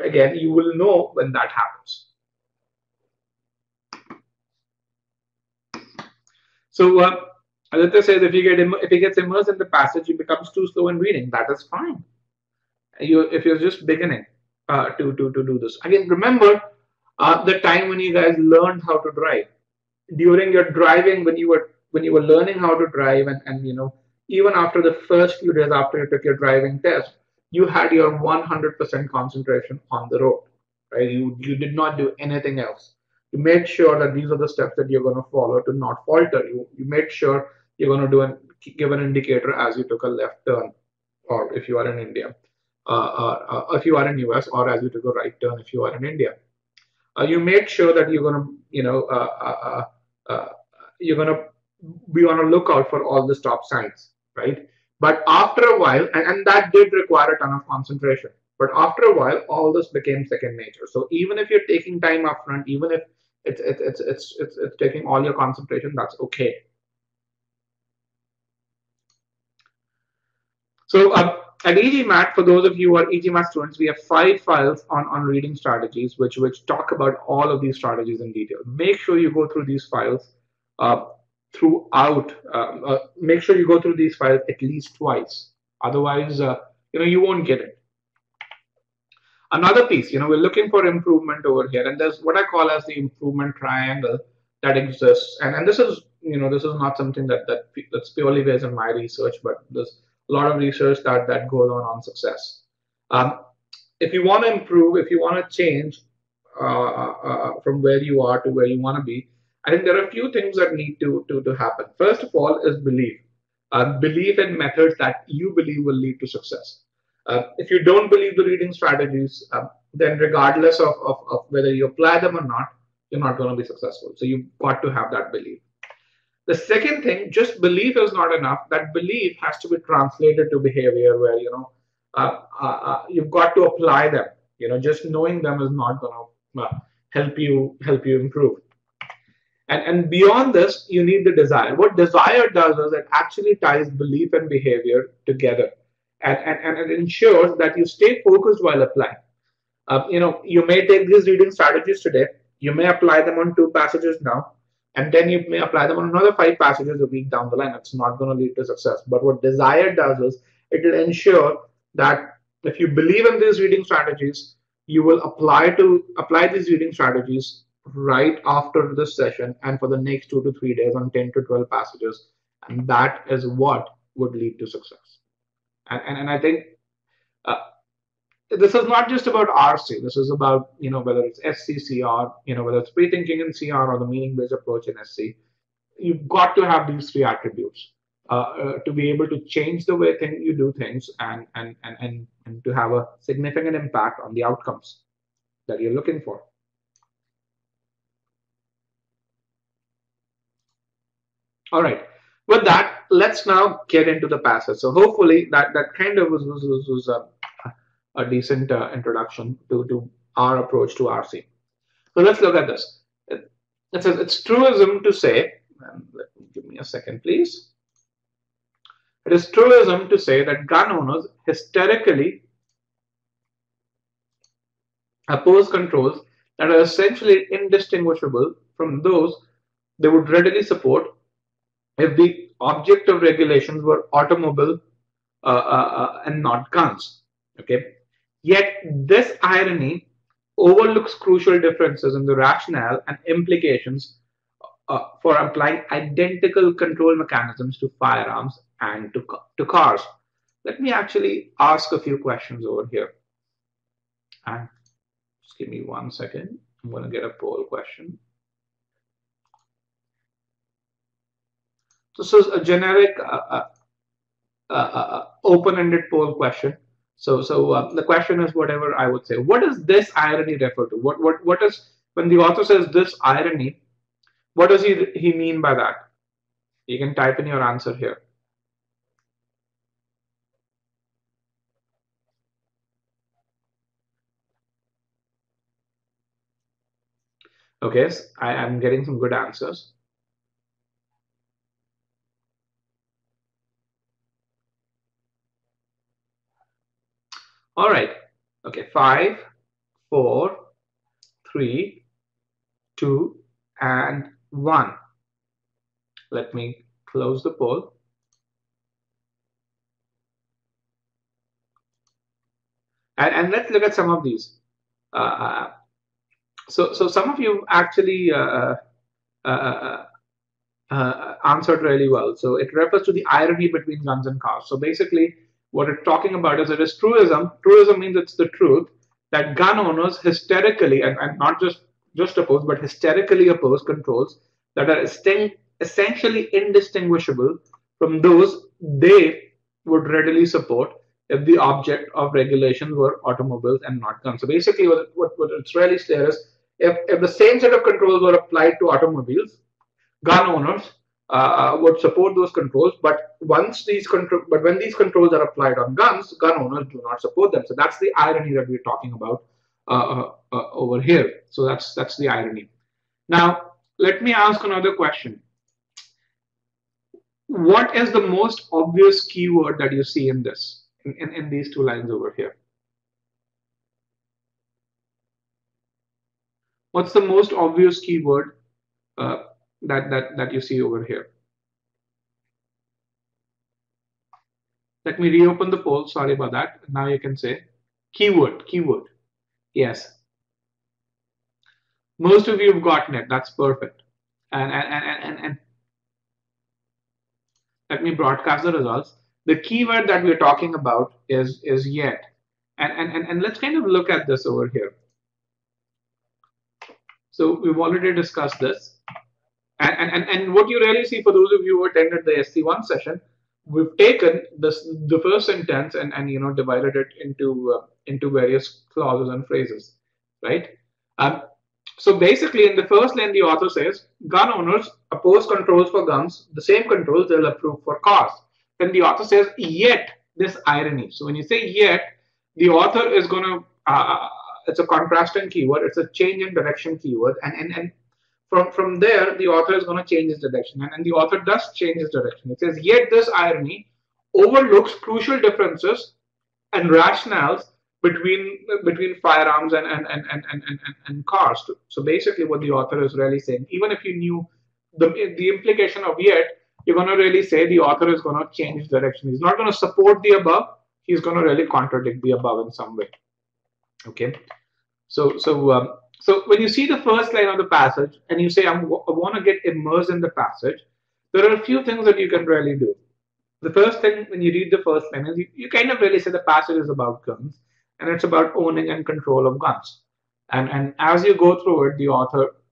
again, you will know when that happens. So Aditya says if he gets immersed in the passage, he becomes too slow in reading. That is fine. If you're just beginning to do this. Again, remember the time when you guys learned how to drive. During your driving, when you were learning how to drive, and even after the first few days after you took your driving test, you had your 100% concentration on the road, right? You did not do anything else. You made sure that these are the steps that you're going to follow to not falter. You made sure you're going to give an indicator as you took a left turn, or if you are in India, if you are in US, or as you took a right turn if you are in India. You made sure that you're going to, you're going to be on a lookout for all the stop signs, right? But after a while, and that did require a ton of concentration. But after a while, all this became second nature. So even if you're taking time up front, even if it's taking all your concentration, that's okay. So at e-GMAT, for those of you who are e-GMAT students, we have 5 files on reading strategies, which talk about all of these strategies in detail. Make sure you go through these files throughout. Make sure you go through these files at least twice. Otherwise, you won't get it. Another piece, we're looking for improvement over here, and there's what I call as the improvement triangle that exists. And this is, this is not something that's purely based on my research, but there's a lot of research that goes on success. If you want to improve, if you want to change from where you are to where you want to be, I think there are a few things that need to happen. First of all is belief. Belief in methods that you believe will lead to success. If you don't believe the reading strategies, then regardless of whether you apply them or not, you're not going to be successful. So you've got to have that belief. The second thing, just belief is not enough. That belief has to be translated to behavior where, you've got to apply them. Just knowing them is not going to help you improve. And beyond this, you need the desire. What desire does is it actually ties belief and behavior together. And it ensures that you stay focused while applying. You may take these reading strategies today. You may apply them on 2 passages now. And then you may apply them on another 5 passages a week down the line. It's not going to lead to success. But what desire does is it will ensure that if you believe in these reading strategies, you will apply these reading strategies right after this session and for the next 2 to 3 days on 10 to 12 passages. And that is what would lead to success. And I think this is not just about RC. This is about, whether it's SCCR, whether it's pre-thinking in CR or the meaning-based approach in SC. You've got to have these 3 attributes to be able to change the way you do things and to have a significant impact on the outcomes that you're looking for. All right. With that, let's now get into the passage. So hopefully that kind of was a decent introduction to our approach to RC. So let's look at this. It says it's truism to say, and give me a second, please. It is truism to say that gun owners hysterically oppose controls that are essentially indistinguishable from those they would readily support if the object of regulations were automobile and not guns. Okay. Yet this irony overlooks crucial differences in the rationale and implications for applying identical control mechanisms to firearms and to cars. Let me actually ask a few questions over here. And just give me 1 second. I'm going to get a poll question. This is a generic open-ended poll question. So the question is whatever I would say. What does this irony refer to? What is, when the author says this irony, what does he mean by that? You can type in your answer here. Okay, so I am getting some good answers. All right. Okay, 5, 4, 3, 2, and 1. Let me close the poll. And let's look at some of these. So some of you actually answered really well. So it refers to the irony between guns and cars. So basically, what it's talking about is it is truism. Truism means it's the truth that gun owners hysterically, and not just just opposed, but hysterically opposed controls that are essentially indistinguishable from those they would readily support if the object of regulation were automobiles and not guns. So basically, what it's really clear is if the same set of controls were applied to automobiles, gun owners would support those controls, but when these controls are applied on guns, gun owners do not support them. So that's the irony that we're talking about over here. So that's the irony. Now let me ask another question. What is the most obvious keyword that you see in this in these two lines over here? What's the most obvious keyword that you see over here? Let me reopen the poll. Sorry about that. Now you can say keyword. Yes. Most of you have gotten it. That's perfect. And let me broadcast the results. The keyword that we're talking about is yet. And let's kind of look at this over here. So we've already discussed this. And what you really see, for those of you who attended the SC1 session, we've taken the first sentence and divided it into various clauses and phrases, right? So basically, in the first line, the author says, gun owners oppose controls for guns, the same controls they'll approve for cars. Then the author says, yet, this irony. So when you say yet, the author is going to, it's a contrasting keyword, it's a change in direction keyword, and from there, the author is going to change his direction, and the author does change his direction. It says, yet this irony overlooks crucial differences and rationales between firearms and cars. So basically, what the author is really saying, even if you knew the implication of yet, you're going to really say the author is going to change direction. He's not going to support the above. He's going to really contradict the above in some way. Okay. So when you see the first line of the passage and you say, I want to get immersed in the passage, there are a few things that you can really do. The first thing when you read the first line is you kind of really say the passage is about guns and it's about owning and control of guns. And as you go through it,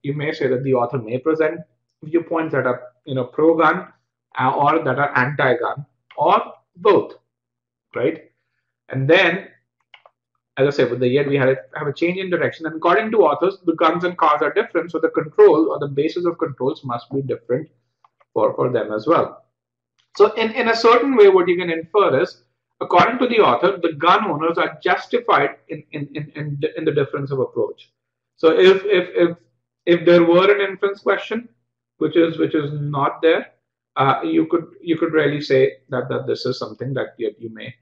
you may say that the author may present viewpoints that are pro-gun or that are anti-gun or both, right? And then, as I said, with the yet we have a change in direction. And according to authors, the guns and cars are different, so the control or the basis of controls must be different for them as well. So in a certain way, what you can infer is, according to the author, the gun owners are justified in the difference of approach. So if there were an inference question, which is not there, you could really say that this is something that you may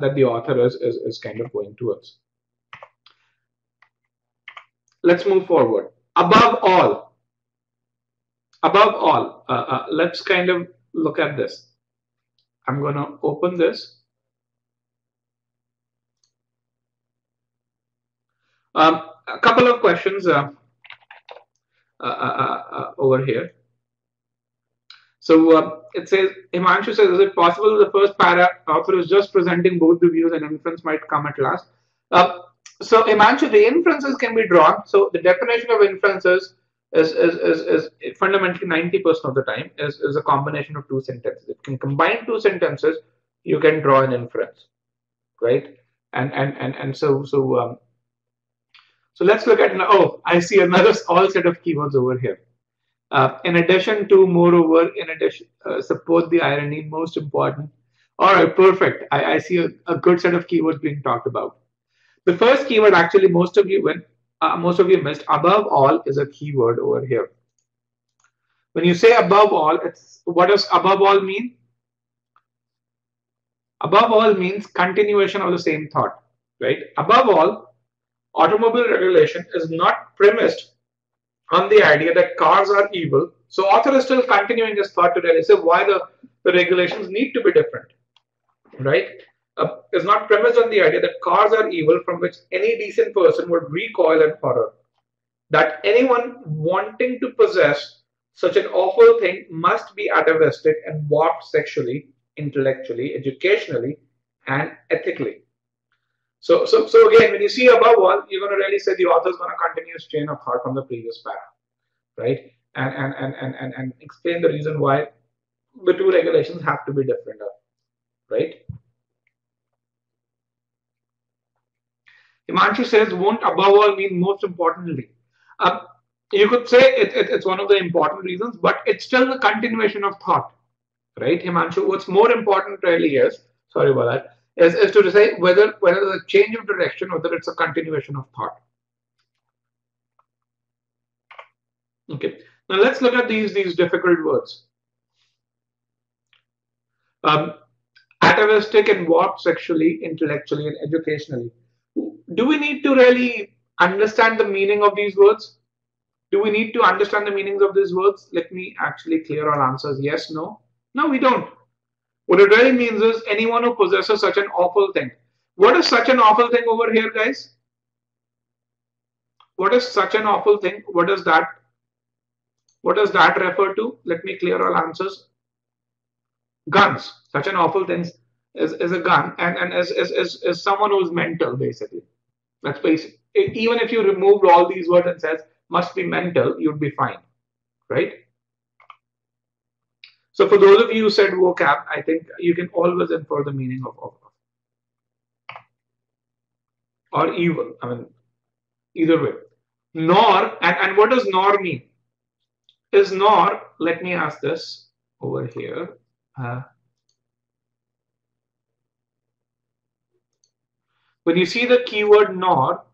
that the author is kind of going towards. Let's move forward. Above all, let's kind of look at this. I'm going to open this. A couple of questions over here. So it says, Himanshu says, is it possible the first author is just presenting both the views and inference might come at last? So Himanshu, the inferences can be drawn. So the definition of inferences is fundamentally 90% of the time is a combination of two sentences. If you can combine two sentences, you can draw an inference, right? And so let's look at, oh, I see another all set of keywords over here. In addition to, moreover, in addition, support the irony, most important. All right, perfect. I see a good set of keywords being talked about. The first keyword, actually, most of you missed. Above all is a keyword over here. When you say above all, what does above all mean? Above all means continuation of the same thought, right? Above all, automobile regulation is not premised on the idea that cars are evil. So author is still continuing this thought to really say why the regulations need to be different, right? Is not premised on the idea that cars are evil from which any decent person would recoil in horror. That anyone wanting to possess such an awful thing must be atavistic and warped sexually, intellectually, educationally, and ethically. So again, when you see above all, you're going to really say the author is going to continue his train of thought from the previous para, right? And explain the reason why the two regulations have to be different, right? Himanshu says, won't above all mean most importantly? You could say it's one of the important reasons, but it's still the continuation of thought, right, Himanshu? What's more important really is, sorry about that, is to say whether the change of direction, whether it's a continuation of thought. Okay, now let's look at these difficult words. Atavistic and warped sexually, intellectually, and educationally. Do we need to really understand the meaning of these words? Do we need to understand the meanings of these words? Let me actually clear our answers. Yes, no. No, we don't. What it really means is anyone who possesses such an awful thing. What is such an awful thing over here, guys? What is such an awful thing? What does that refer to? Let me clear all answers. Guns. Such an awful thing is a gun and is someone who's mental, basically. That's basic. Even if you removed all these words and says must be mental, you'd be fine, right? So for those of you who said vocab, I think you can always infer the meaning of or evil. I mean, either way. Nor, and what does nor mean? Is nor, let me ask this over here. When you see the keyword nor,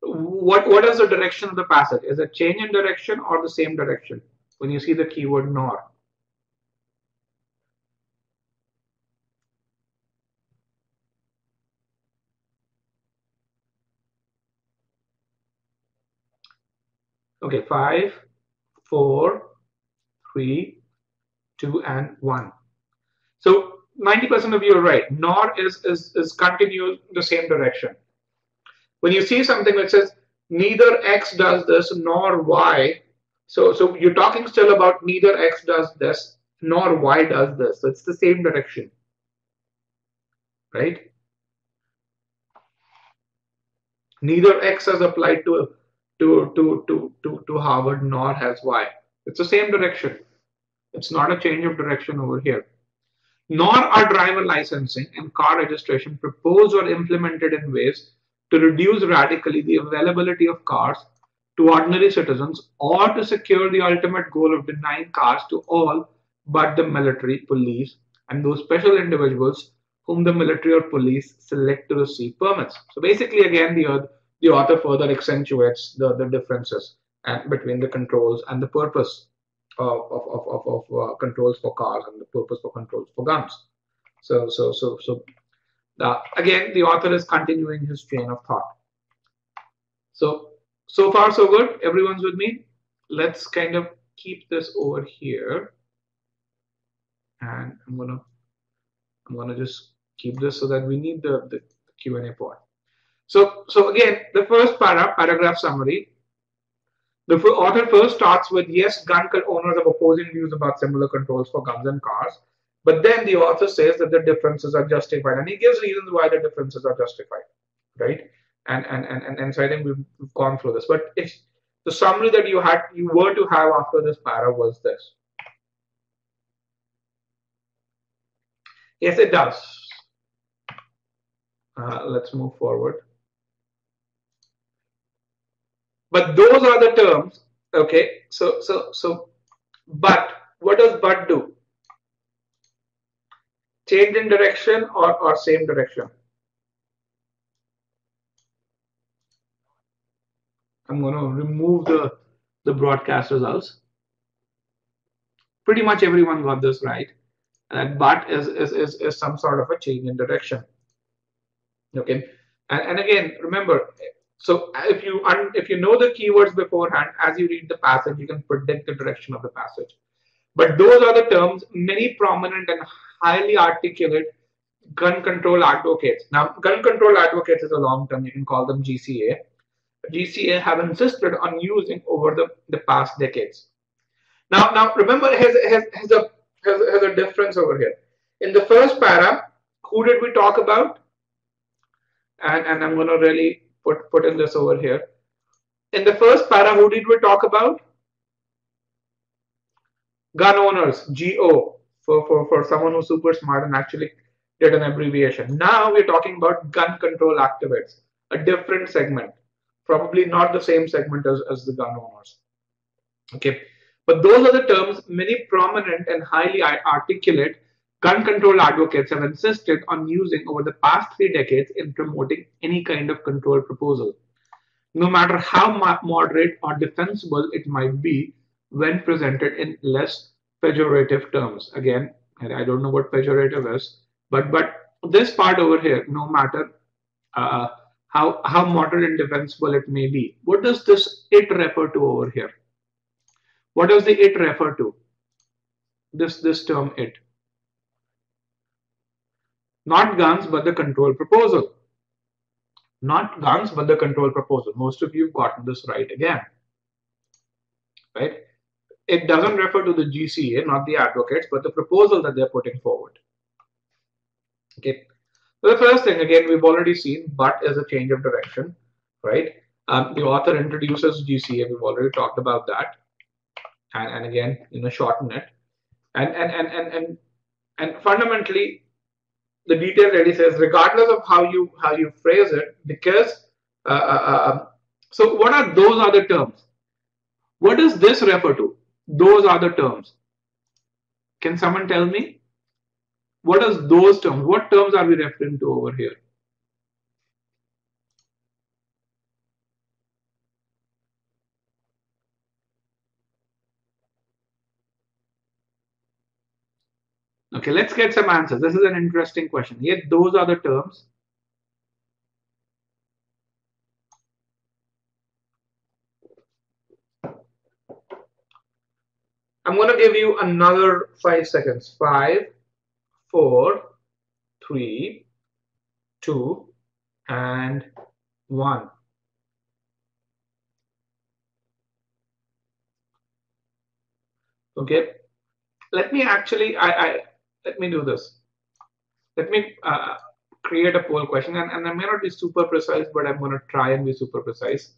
what is the direction of the passage? Is it change in direction or the same direction? When you see the keyword nor. Okay, 5, 4, 3, 2, and 1. So 90% of you are right. Nor is continuing the same direction. When you see something that says neither X does this nor Y, so you're talking still about neither X does this nor Y does this. So it's the same direction, right? Neither X has applied to Harvard nor has Y. It's the same direction. It's not a change of direction over here. Nor are driver licensing and car registration proposed or implemented in ways to reduce radically the availability of cars to ordinary citizens or to secure the ultimate goal of denying cars to all but the military, police, and those special individuals whom the military or police select to receive permits. So basically, again, the author further accentuates the differences between the controls and the purpose of controls for cars and the purpose for controls for guns. So again, the author is continuing his train of thought. So far so good. Everyone's with me. Let's kind of keep this over here, and I'm gonna just keep this so that we need the Q&A part. So again, the first paragraph summary. The author first starts with, yes, gun owners have opposing views about similar controls for guns and cars, but then the author says that the differences are justified, and he gives reasons why the differences are justified, right? And so I think we've gone through this. But if the summary that you were to have after this para was this. Yes, it does. Let's move forward. But those are the terms, okay? So, but, what does but do? Change in direction or same direction? I'm going to remove the broadcast results. Pretty much everyone got this right. And but is some sort of a change in direction. Okay, and again, remember, so if you know the keywords beforehand, as you read the passage, you can predict the direction of the passage. But those are the terms many prominent and highly articulate gun control advocates. Now, gun control advocates is a long term. You can call them GCA. GCA have insisted on using over the past decades. Now remember, has a difference over here. In the first para, who did we talk about? And I'm going to really put in this over here. In the first para, who did we talk about? Gun owners, GO, for someone who's super smart and actually did an abbreviation. Now we're talking about gun control activates, a different segment, probably not the same segment as the gun owners. Okay, but those are the terms many prominent and highly articulate gun control advocates have insisted on using over the past 3 decades in promoting any kind of control proposal, no matter how moderate or defensible it might be when presented in less pejorative terms. Again, I don't know what pejorative is, but this part over here, no matter uh, how moderate and defensible it may be, what does this it refer to over here? What does the it refer to? This term it. Not guns, but the control proposal. Not guns, but the control proposal. Most of you have gotten this right again. Right? It doesn't refer to the GCA, not the advocates, but the proposal that they're putting forward. Okay. So the first thing, again, we've already seen, but is a change of direction, right? The author introduces GCA. We've already talked about that, and again, shorten it, and fundamentally, the detail really says, regardless of how you phrase it, because so what are those other terms? What does this refer to? Those other terms. Can someone tell me? What are those terms? What terms are we referring to over here? Okay, let's get some answers. This is an interesting question. Yet those are the terms. I'm going to give you another 5 seconds. 5, 4, 3, 2, and 1. Okay, let me actually, let me do this. Let me create a poll question, and I may not be super precise, but I'm going to try and be super precise.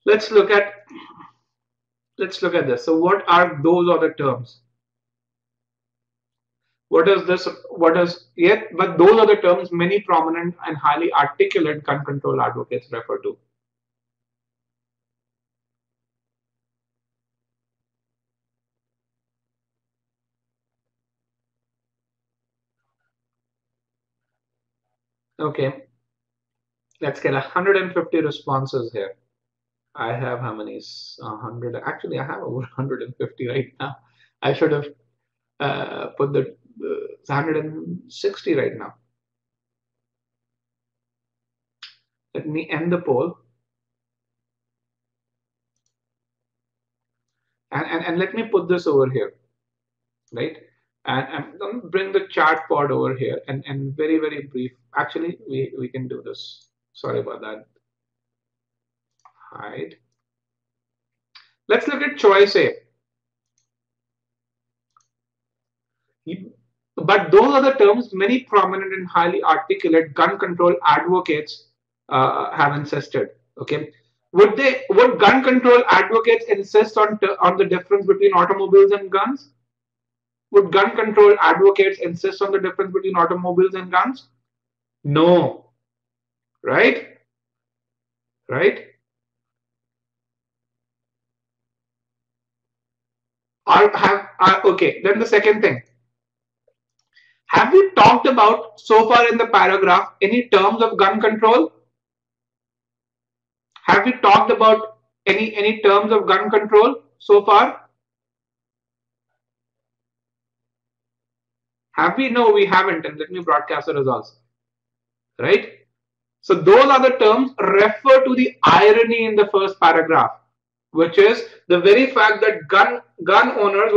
Let's look at this. So what are those other terms? What is this? What is yet? But those are the terms many prominent and highly articulate gun control advocates refer to. Okay, let's get 150 responses here. I have how many? 100. Actually, I have over 150 right now. I should have put the 160 right now. Let me end the poll. And let me put this over here, right? And I'm going to bring the chart pod over here and very, very brief. Actually, we can do this. Sorry about that. Hide. Let's look at choice A. But those are the terms many prominent and highly articulate gun control advocates have insisted. Okay, would gun control advocates insist on the difference between automobiles and guns? Would gun control advocates insist on the difference between automobiles and guns? No, right? Right? Okay, then the second thing. Have we talked about so far in the paragraph any terms of gun control? Have we talked about any terms of gun control so far? Have we? No, we haven't. And let me broadcast the results. Right? So those are the terms refer to the irony in the first paragraph, which is the very fact that gun owners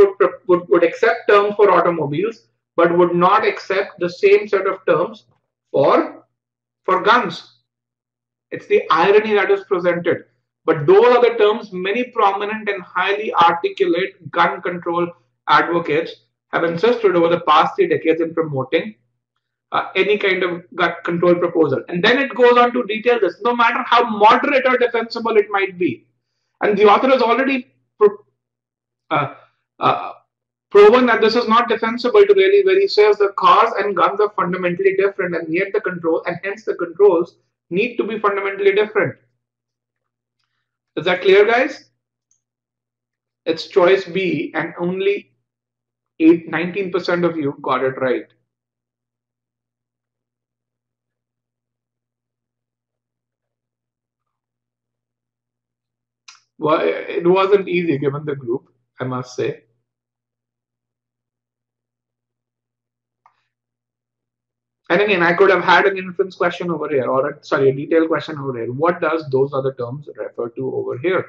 would accept terms for automobiles, but would not accept the same set of terms for guns. It's the irony that is presented. But those are the terms many prominent and highly articulate gun control advocates have insisted over the past 3 decades in promoting any kind of gun control proposal. And then it goes on to detail this, no matter how moderate or defensible it might be. And the author has already uh, uh, proven that this is not defensible to really, where he says the cars and guns are fundamentally different, and yet the control, and hence the controls need to be fundamentally different. Is that clear, guys? It's choice B, and only 19% of you got it right. Well, it wasn't easy given the group, I must say. And again, I could have had an inference question over here, or a detailed question over here. What does those other terms refer to over here?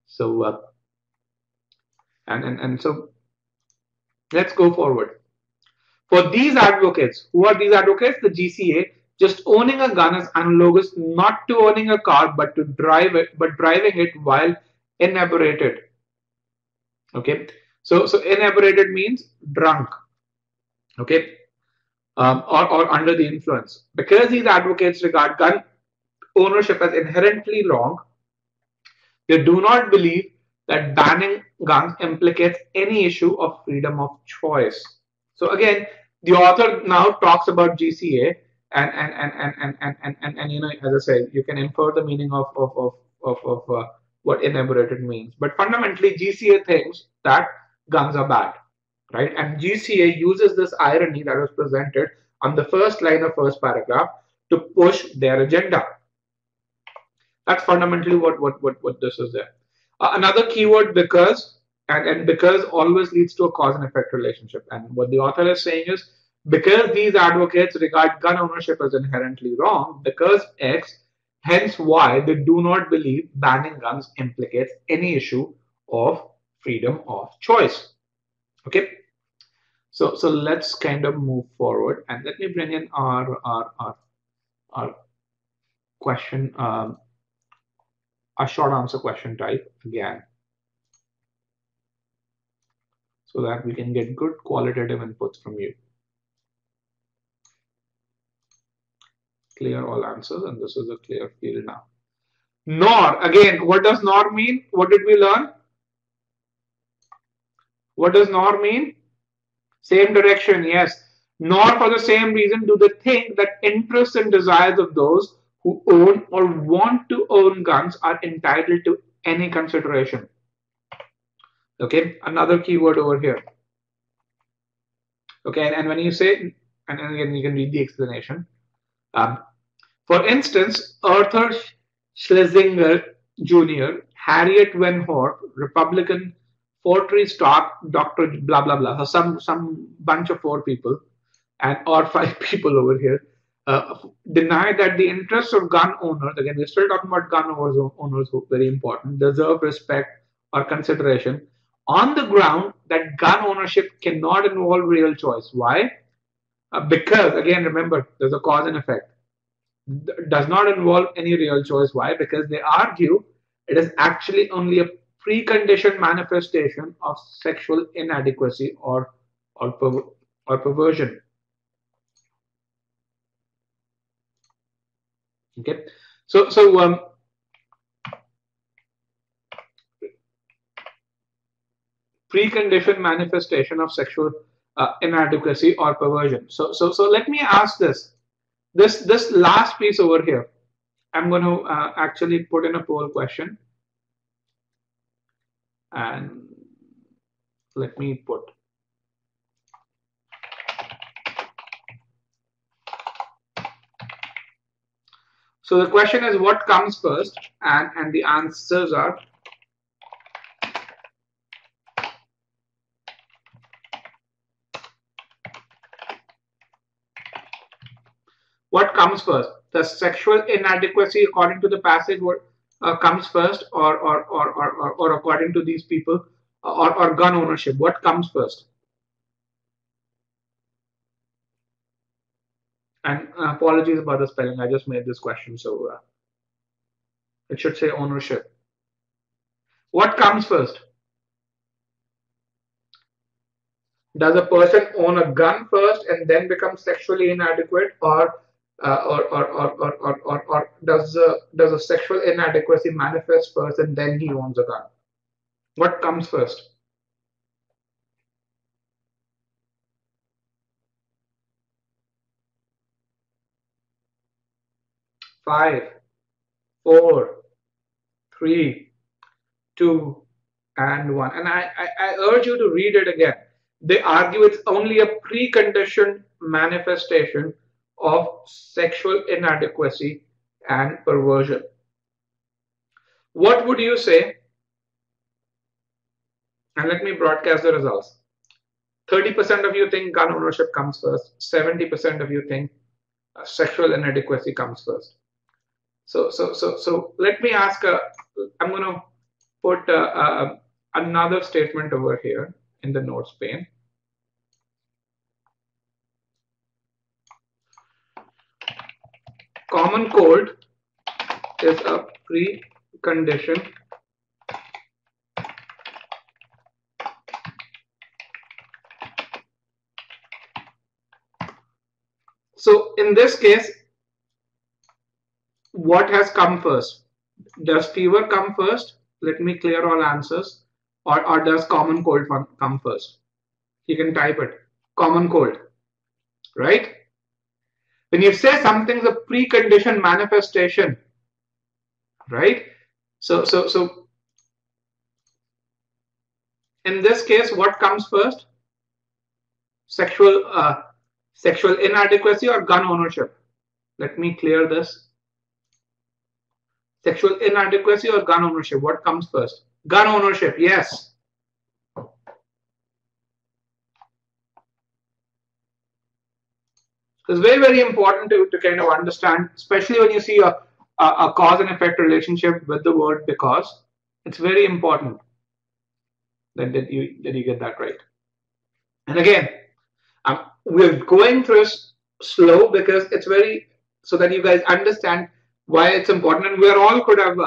So, and so let's go forward. For these advocates, who are these advocates? The GCA. Just owning a gun is analogous not to owning a car, but to driving it while inebriated. Okay, so inebriated means drunk. Okay, or under the influence. Because these advocates regard gun ownership as inherently wrong, they do not believe that banning guns implicates any issue of freedom of choice. So again, the author now talks about GCA, and you know, as I said, you can infer the meaning of what inebriated means. But fundamentally, GCA thinks that guns are bad, right? And GCA uses this irony that was presented on the first line of first paragraph to push their agenda. That's fundamentally what this is there. Another keyword, because, and because always leads to a cause and effect relationship. And what the author is saying is, because these advocates regard gun ownership as inherently wrong, because X, hence Y, they do not believe banning guns implicates any issue of freedom of choice. Okay. So let's kind of move forward, and let me bring in our question, a short answer question type again, so that we can get good qualitative inputs from you. Clear all answers, and this is a clear field now. Nor, again, what does nor mean? What did we learn? What does nor mean? Same direction, yes. Nor for the same reason do they think that interests and desires of those who own or want to own guns are entitled to any consideration. Okay, another keyword over here. Okay, and when you say, and again you can read the explanation. For instance, Arthur Schlesinger Jr., Harriet Van Horp, Republican, Fortree Stock, Dr. blah blah blah, some bunch of 4 people, and or 5 people over here, deny that the interests of gun owners, again we're still talking about gun owners who very important, deserve respect or consideration on the ground that gun ownership cannot involve real choice. Why? Because again, remember, there's a cause and effect. Does not involve any real choice. Why? Because they argue it is actually only a preconditioned manifestation of sexual inadequacy or perversion. Okay, so preconditioned manifestation of sexual inadequacy or perversion. So let me ask this last piece over here. I'm going to actually put in a poll question, and let me put. So the question is what comes first, and the answers are what comes first? The sexual inadequacy according to the passage comes first, or according to these people, or gun ownership? What comes first? And apologies about the spelling. I just made this question, so it should say ownership. What comes first? Does a person own a gun first and then become sexually inadequate, or does a sexual inadequacy manifest first and then he owns a gun? What comes first? Five, 4, 3, 2, and 1. And I urge you to read it again. They argue it's only a preconditioned manifestation of sexual inadequacy and perversion. What would you say? And let me broadcast the results. 30% of you think gun ownership comes first. 70% of you think sexual inadequacy comes first. So let me ask. I'm going to put another statement over here in the notes pane. Common cold is a precondition so in this case, what has come first? Does fever come first? Let me clear all answers. Or does common cold come first? You can type it. Common cold, right? When you say something's a preconditioned manifestation, right? So in this case, what comes first? Sexual inadequacy or gun ownership? Let me clear this. Sexual inadequacy or gun ownership? What comes first? Gun ownership, yes. It's very, very important to kind of understand, especially when you see a cause and effect relationship with the word because. It's very important that you get that right. And again, we're going through slow because it's very, so that you guys understand why it's important. And we all could have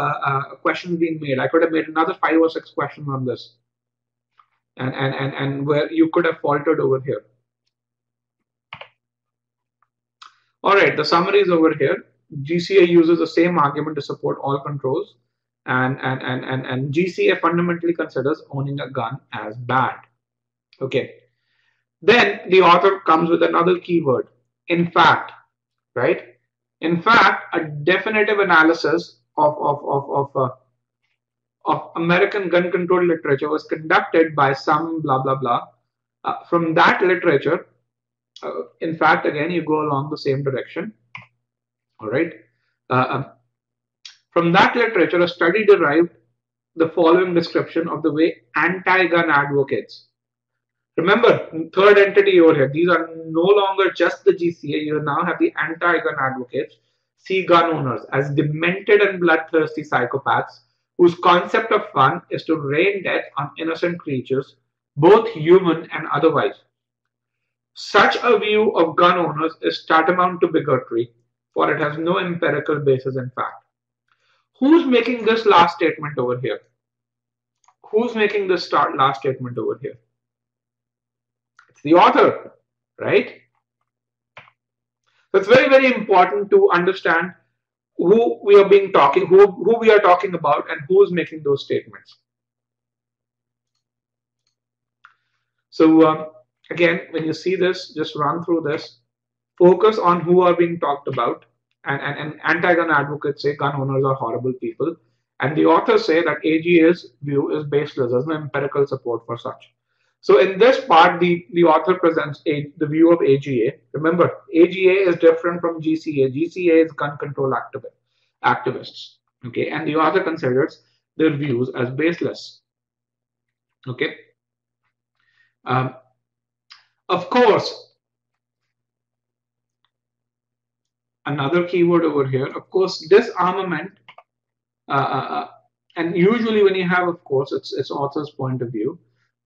questions being made. I could have made another 5 or 6 questions on this, and where you could have faltered over here. All right, the summary is over here. GCA uses the same argument to support all controls, and GCA fundamentally considers owning a gun as bad. Okay. Then the author comes with another keyword, in fact, right? In fact, a definitive analysis of American gun control literature was conducted by some blah blah blah. From that literature, in fact, again, you go along the same direction. All right. From that literature, a study derived the following description of the way anti-gun advocates. Remember, third entity over here. These are no longer just the GCA. You now have the anti-gun advocates, see gun owners as demented and bloodthirsty psychopaths whose concept of fun is to rain death on innocent creatures, both human and otherwise. Such a view of gun owners is tantamount to bigotry, for it has no empirical basis in fact. Who's making this last statement over here? Who's making this last statement over here? It's the author, right? So it's very, very important to understand who we are who we are talking about, and who's making those statements. So again, when you see this, just run through this. Focus on who are being talked about, and anti-gun advocates say gun owners are horrible people, and the authors say that AGA's view is baseless. There's no empirical support for such. So in this part, the author presents the view of AGA. Remember, AGA is different from GCA. GCA is gun control activists. Okay, and the author considers their views as baseless. Okay, um, of course, another keyword over here. Of course, disarmament, and usually when you have, of course, it's author's point of view.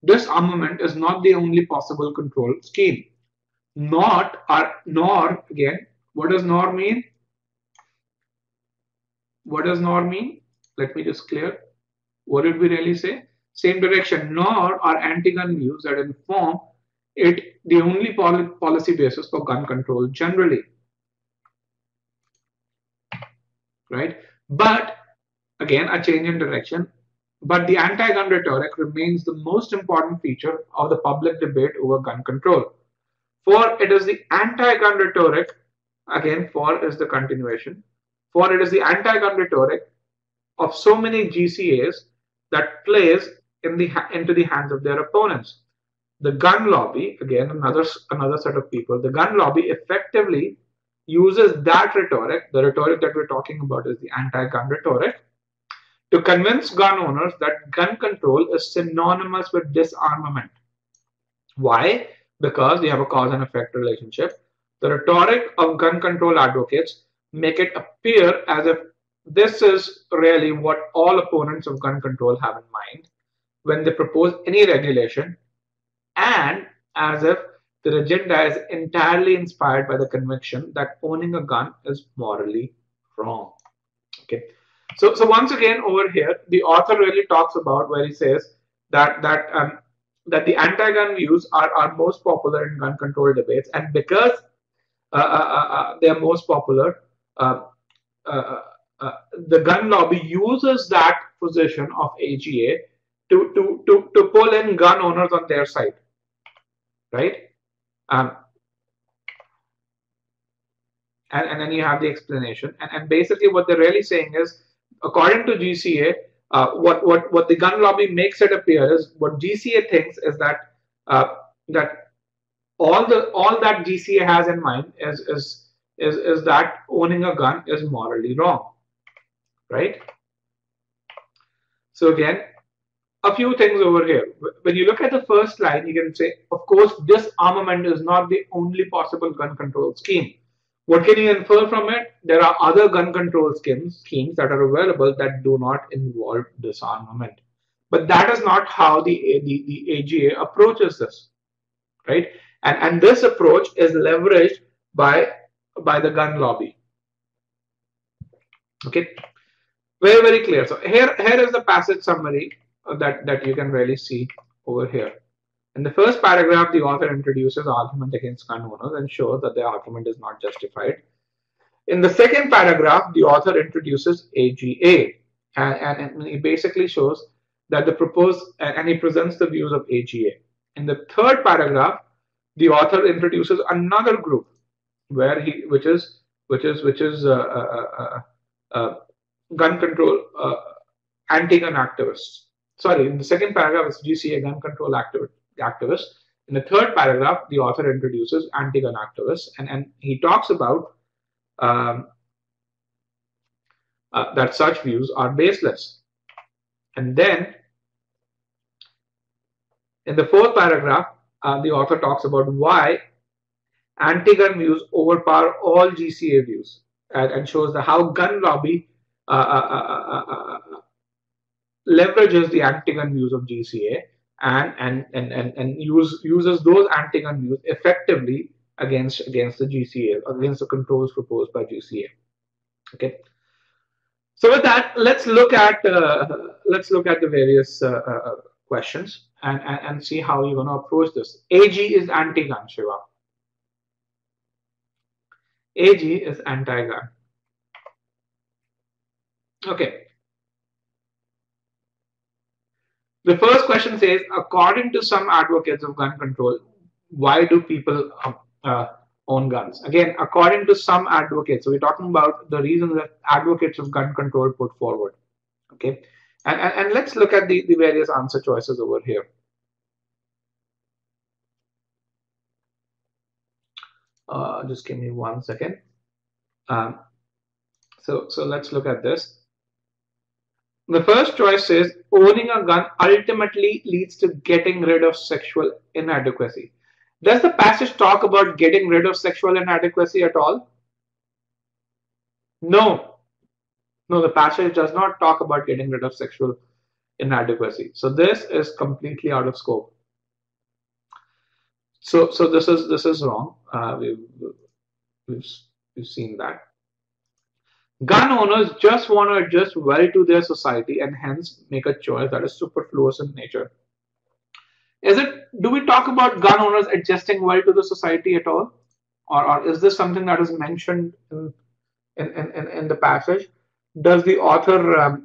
Disarmament is not the only possible control scheme. Nor again, what does nor mean? What does nor mean? Let me just clear. What did we really say? Same direction. Nor are anti-gun views that inform it the only policy basis for gun control generally. Right? But again, a change in direction. But the anti-gun rhetoric remains the most important feature of the public debate over gun control. For it is the anti-gun rhetoric, again, for is the continuation, for it is the anti-gun rhetoric of so many GCAs that plays into the hands of their opponents. The gun lobby, again, another set of people, the gun lobby effectively uses that rhetoric, the rhetoric that we're talking about is the anti-gun rhetoric, to convince gun owners that gun control is synonymous with disarmament. Why? Because they have a cause and effect relationship. The rhetoric of gun control advocates make it appear as if this is really what all opponents of gun control have in mind when they propose any regulation, and as if their agenda is entirely inspired by the conviction that owning a gun is morally wrong. Okay. So once again over here, the author really talks about where he says that the anti-gun views are most popular in gun control debates, and because they are most popular, the gun lobby uses that position of AGA to pull in gun owners on their side, right? And then you have the explanation, and basically what they're really saying is, according to GCA, what the gun lobby makes it appear is, what GCA thinks is that that all that GCA has in mind is that owning a gun is morally wrong, right? So again, a few things over here. When you look at the first line, you can say, of course, disarmament is not the only possible gun control scheme. What can you infer from it? There are other gun control schemes that are available that do not involve disarmament. But that is not how the AGA approaches this, right? And this approach is leveraged by the gun lobby. Okay, very, very clear. So here is the passage summary that you can really see over here. In the first paragraph, the author introduces argument against gun owners and shows that the argument is not justified. In the second paragraph, the author introduces AGA, and he basically shows that the proposed, and he presents the views of AGA. In the third paragraph, the author introduces another group, which is gun control anti-gun activists. Sorry, in the second paragraph, it's GCA gun control activists. In the third paragraph, the author introduces anti-gun activists, and he talks about that such views are baseless. And then in the fourth paragraph, the author talks about why anti-gun views overpower all GCA views, and shows how gun lobby leverages the anti-gun views of GCA and uses those anti-gun views effectively against the GCA, against the controls proposed by GCA. Okay. So with that, let's look at the various questions and see how you're going to approach this. AG is anti-gun, Shiva. AG is anti-gun. Okay. The first question says, according to some advocates of gun control, why do people own guns? Again, according to some advocates. So we're talking about the reasons that advocates of gun control put forward. Okay. And let's look at the various answer choices over here. Just give me 1 second. So let's look at this. The first choice says owning a gun ultimately leads to getting rid of sexual inadequacy. Does the passage talk about getting rid of sexual inadequacy at all? No. No, the passage does not talk about getting rid of sexual inadequacy. So this is completely out of scope. So this is wrong. We've seen that. Gun owners just want to adjust well to their society and hence make a choice that is superfluous in nature. Do we talk about gun owners adjusting well to the society at all? Or is this something that is mentioned in the passage? Does the author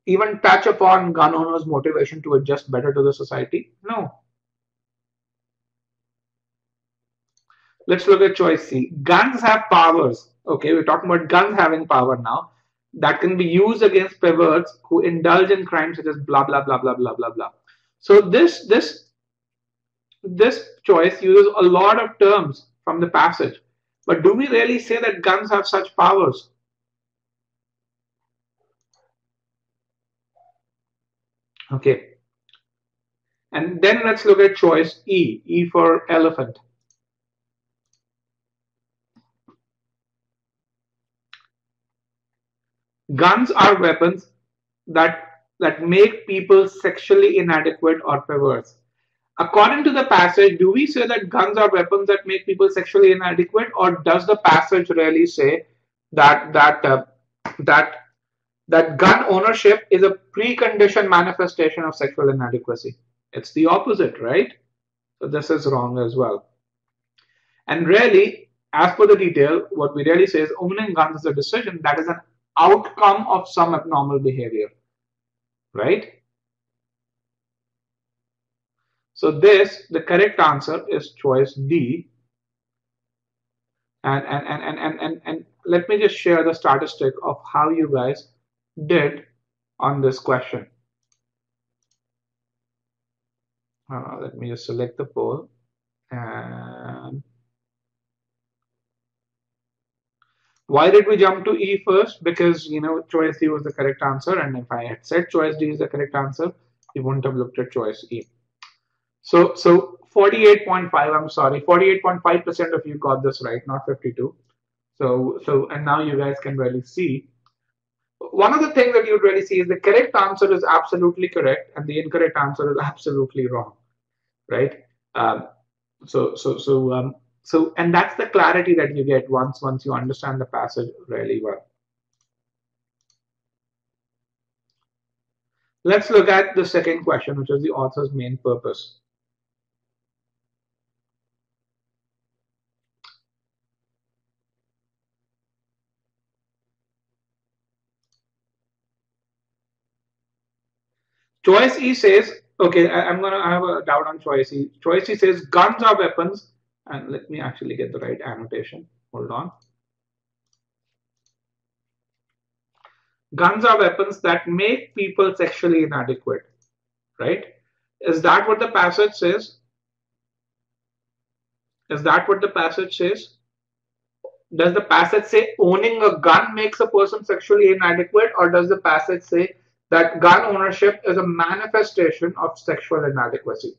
even touch upon gun owners' motivation to adjust better to the society? No. Let's look at choice C. Guns have powers. Okay, we're talking about guns having power now that can be used against perverts who indulge in crimes such as blah blah blah blah blah blah blah. So this choice uses a lot of terms from the passage. But do we really say that guns have such powers? Okay. And then let's look at choice E. E for elephant. Guns are weapons that make people sexually inadequate or perverse. According to the passage, do we say that guns are weapons that make people sexually inadequate, or does the passage really say that gun ownership is a preconditioned manifestation of sexual inadequacy? It's the opposite, right? So this is wrong as well. And really, as per the detail, what we really say is owning guns is a decision that is an outcome of some abnormal behavior, right? So the correct answer is choice D. And let me just share the statistic of how you guys did on this question. Let me just select the poll. And why did we jump to E first? Because, choice D was the correct answer. And if I had said choice D is the correct answer, we wouldn't have looked at choice E. So 48.5, I'm sorry, 48.5% of you got this right, not 52. And now you guys can really see. One of the things that you'd really see is the correct answer is absolutely correct and the incorrect answer is absolutely wrong, right? And that's the clarity that you get once you understand the passage really well. Let's look at the second question, which is the author's main purpose. Choice E says, okay, I have a doubt on choice E. Choice E says guns are weapons, and let me actually get the right annotation. Hold on. Guns are weapons that make people sexually inadequate, right? Is that what the passage says? Is that what the passage says? Does the passage say owning a gun makes a person sexually inadequate, or does the passage say that gun ownership is a manifestation of sexual inadequacy?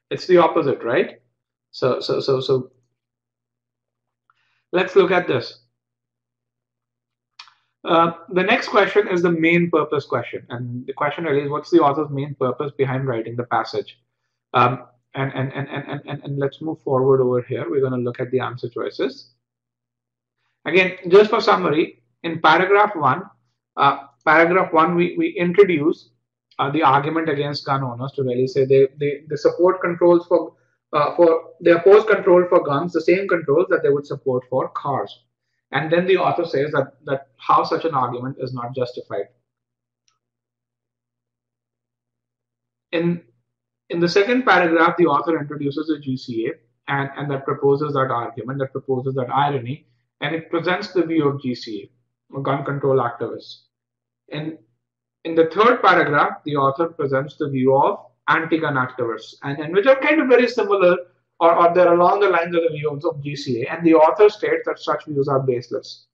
It's the opposite, right? So let's look at this. The next question is the main purpose question, and the question really is what's the author's main purpose behind writing the passage? And let's move forward over here. We're going to look at the answer choices. Again, just for summary, in paragraph one, we introduce the argument against gun owners to really say they support controls they oppose control for guns, the same controls that they would support for cars. And then the author says that how such an argument is not justified. In the second paragraph, the author introduces a GCA and that proposes that argument, that proposes that irony, and it presents the view of GCA, or gun control activists. In the third paragraph, the author presents the view of anti-gun activists, and which are kind of very similar, or they're along the lines of the views of GCA, and the author states that such views are baseless.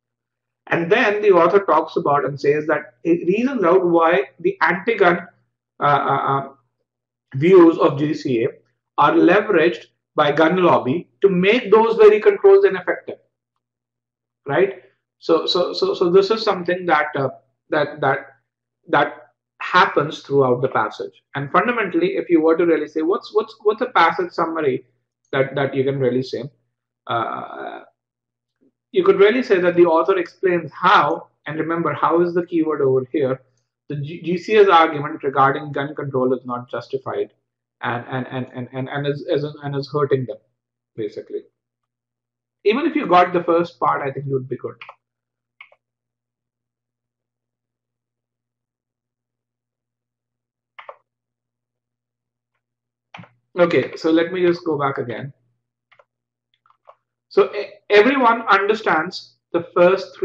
And then the author talks about and says that it reasons out why the anti-gun uh, uh, uh, views of GCA are leveraged by gun lobby to make those very controls ineffective, right? So this is something that happens throughout the passage. And fundamentally, if you were to really say what's a passage summary that you can really say, uh, you could really say that the author explains how, and remember, how is the keyword over here. The GCA's argument regarding gun control is not justified, and is hurting them, basically. Even if you got the first part, I think you would be good. Okay, so let me just go back again. So everyone understands the first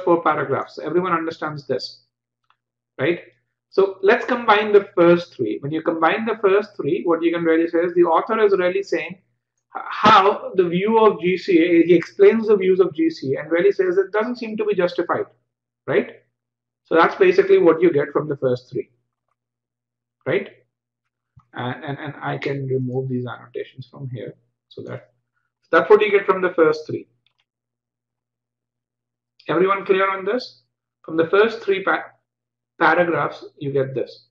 four paragraphs. Everyone understands this, right? So let's combine the first three. When you combine the first three, what you can really say is the author is really saying how the view of GCA, he explains the views of GCA and really says it doesn't seem to be justified, right? So that's basically what you get from the first three, right? And I can remove these annotations from here, so that's what you get from the first three. Everyone clear on this? From the first three paragraphs, you get this.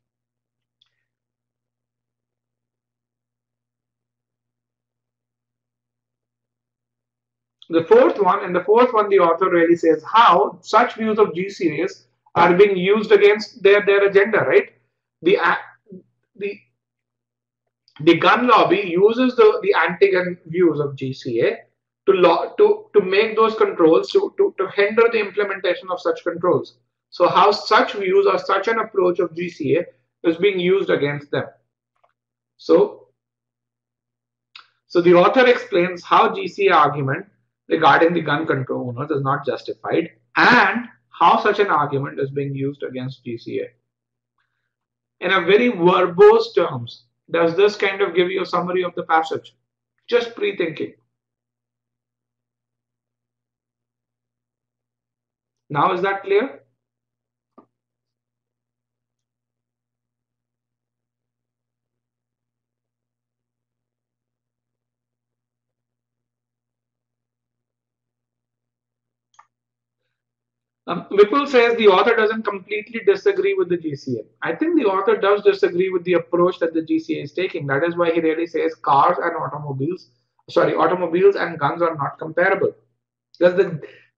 The fourth one, the author really says how such views of GCAs are being used against their agenda, right? The gun lobby uses the anti-gun views of GCA to make those controls, to hinder the implementation of such controls. So how such views or such an approach of GCA is being used against them. So the author explains how GCA argument regarding the gun control owners is not justified, and how such an argument is being used against GCA. In a very verbose terms, does this kind of give you a summary of the passage? Just pre-thinking. Now is that clear? Vipul says the author doesn't completely disagree with the GCA. I think the author does disagree with the approach that the GCA is taking. That is why he really says cars and automobiles and guns are not comparable. Because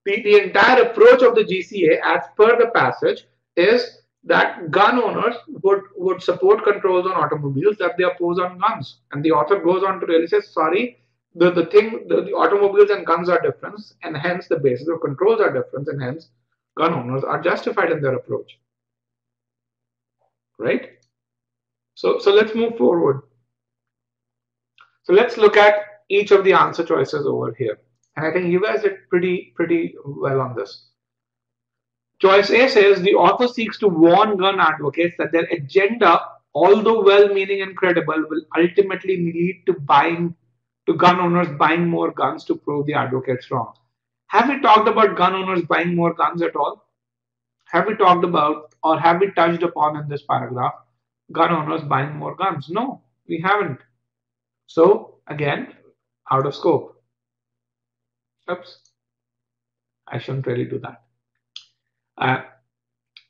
the entire approach of the GCA, as per the passage, is that gun owners would support controls on automobiles that they oppose on guns. And the author goes on to really say, sorry, the automobiles and guns are different, and hence the basis of controls are different, and hence gun owners are justified in their approach, right? So let's move forward. So let's look at each of the answer choices over here, and I think you guys did pretty well on this. Choice A says the author seeks to warn gun advocates that their agenda, although well-meaning and credible, will ultimately lead to gun owners buying more guns to prove the advocates wrong. Have we talked about gun owners buying more guns at all? Have we talked about, or have we touched upon in this paragraph, gun owners buying more guns? No, we haven't. So again, out of scope. Oops, I shouldn't really do that.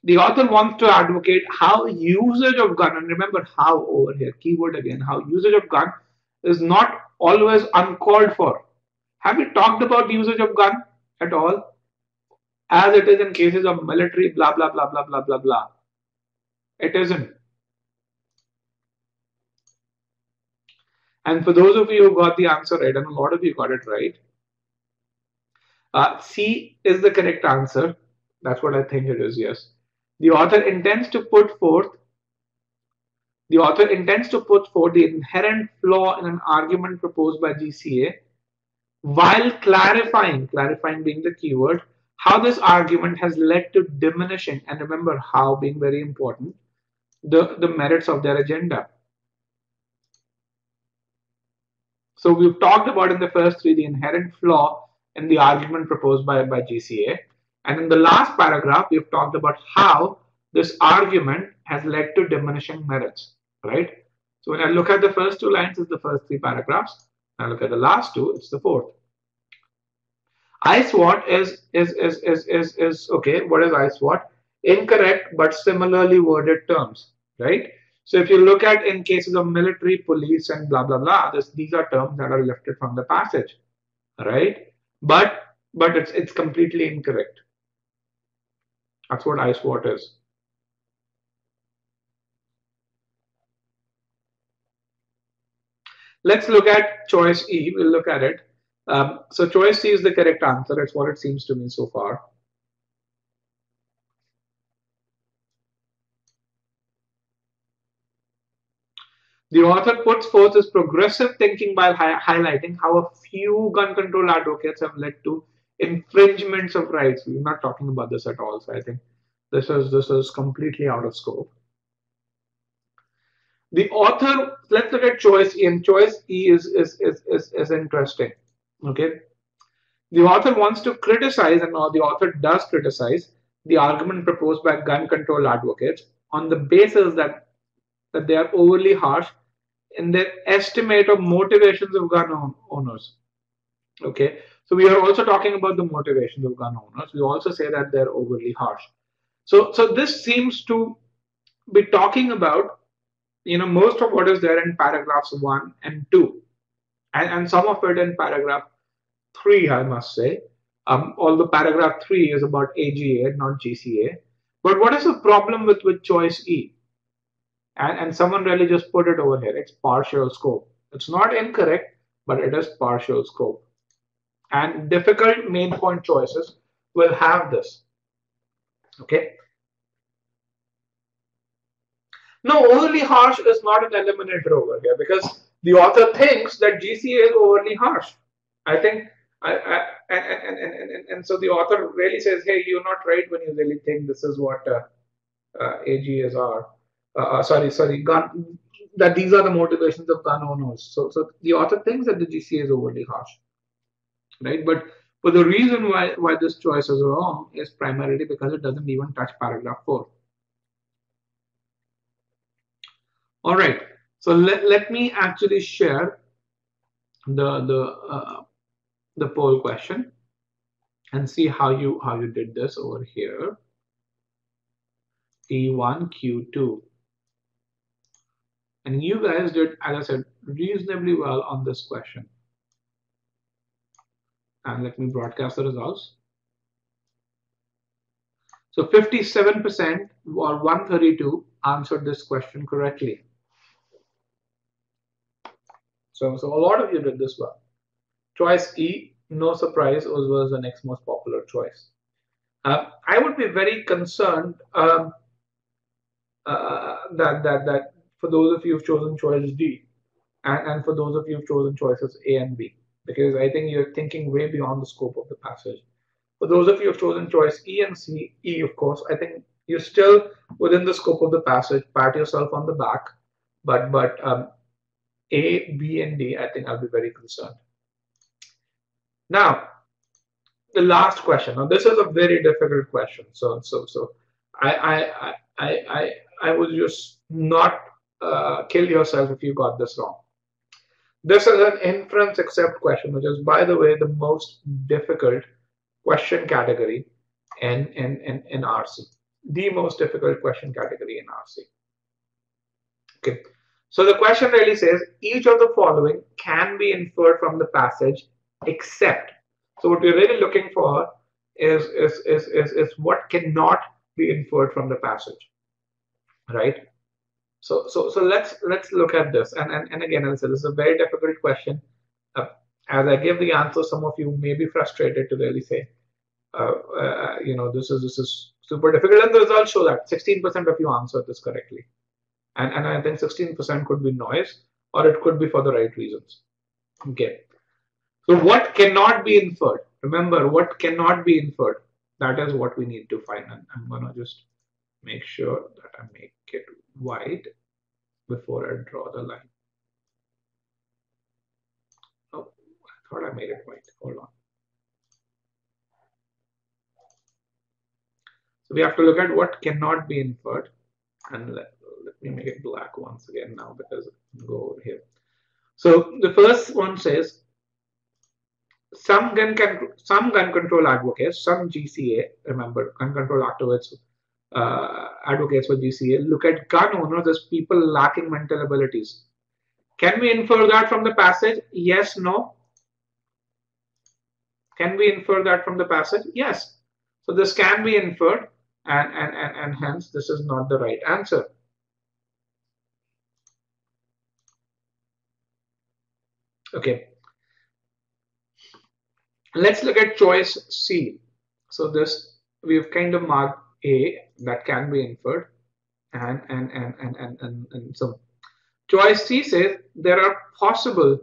The author wants to advocate how usage of gun, and remember how over here, keyword again, how usage of gun is not always uncalled for. Have we talked about usage of gun at all? As it is in cases of military, blah, blah, blah, blah, blah, blah, blah. It isn't. And for those of you who got the answer right, and a lot of you got it right, C is the correct answer. That's what I think it is, yes. The author intends to put forth the inherent flaw in an argument proposed by GCA while clarifying being the keyword, how this argument has led to diminishing, and remember how being very important, the merits of their agenda. So we've talked about in the first three the inherent flaw in the argument proposed by GCA. And in the last paragraph, we've talked about how this argument has led to diminishing merits, right? So when I look at the first two lines, it's the first three paragraphs. When I look at the last two, it's the fourth. I-SWOT is okay. What is I-SWOT? Incorrect, but similarly worded terms, right? So if you look at in cases of military, police, and blah blah blah, these are terms that are lifted from the passage, right? But it's completely incorrect. That's what I-SWOT is. Let's look at choice E. We'll look at it. So choice C is the correct answer. It's what it seems to me so far. The author puts forth his progressive thinking by highlighting how a few gun control advocates have led to infringements of rights. We're not talking about this at all, so I think this is completely out of scope. The author, let's look at choice E, and choice E is interesting. Okay, the author wants to criticize, and the author does criticize the argument proposed by gun control advocates on the basis that they are overly harsh in their estimate of motivations of gun owners. Okay, so we are also talking about the motivations of gun owners. We also say that they're overly harsh. So this seems to be talking about, most of what is there in paragraphs 1 and 2, and some of it in paragraph 3, I must say. Although paragraph 3 is about AGA, not GCA. But what is the problem with choice E? And someone really just put it over here. It's partial scope. It's not incorrect, but it is partial scope. And difficult main point choices will have this. Okay. No, overly harsh is not an eliminator over here, because the author thinks that GCA is overly harsh. I think, and so the author really says, hey, you're not right when you really think this is what AGAs are. That these are the motivations of gun owners. So the author thinks that the GCA is overly harsh, right? But the reason why this choice is wrong is primarily because it doesn't even touch paragraph 4. All right. So let me actually share the poll question and see how you did this over here. T1, Q2. And you guys did, as I said, reasonably well on this question. And let me broadcast the results. So 57% or 132 answered this question correctly. So a lot of you did this well. Choice E, no surprise, was the next most popular choice. I would be very concerned that for those of you who've chosen choice D, and for those of you who've chosen choices A and B, because I think you're thinking way beyond the scope of the passage. For those of you who've chosen choice E and C, E, of course, I think you're still within the scope of the passage. Pat yourself on the back. But A, B, and D, I think I'll be very concerned. Now, the last question. Now, this is a very difficult question. So I would just not kill yourself if you got this wrong. This is an inference except question, which is, by the way, the most difficult question category in RC. The most difficult question category in RC. Okay. So the question really says, each of the following can be inferred from the passage except. So what we're really looking for is what cannot be inferred from the passage, right? So let's look at this. And again, as I said, this is a very difficult question. As I give the answer, some of you may be frustrated to really say, this is super difficult, and the results show that 16% of you answered this correctly. And I think 16% could be noise, or it could be for the right reasons. Okay. So what cannot be inferred? Remember, what cannot be inferred? That is what we need to find. And I'm going to just make sure that I make it white before I draw the line. Oh, I thought I made it white. Hold on. So we have to look at what cannot be inferred. And let me make it black once again now because I'll go over here. So the first one says some gun control advocates, some GCA, remember gun control activists, advocates for GCA, look at gun owners as people lacking mental abilities. Can we infer that from the passage? Yes, no. Can we infer that from the passage? Yes. So this can be inferred, and hence this is not the right answer. Okay. Let's look at choice C. So this we've kind of marked A, that can be inferred, and so choice C says there are possible,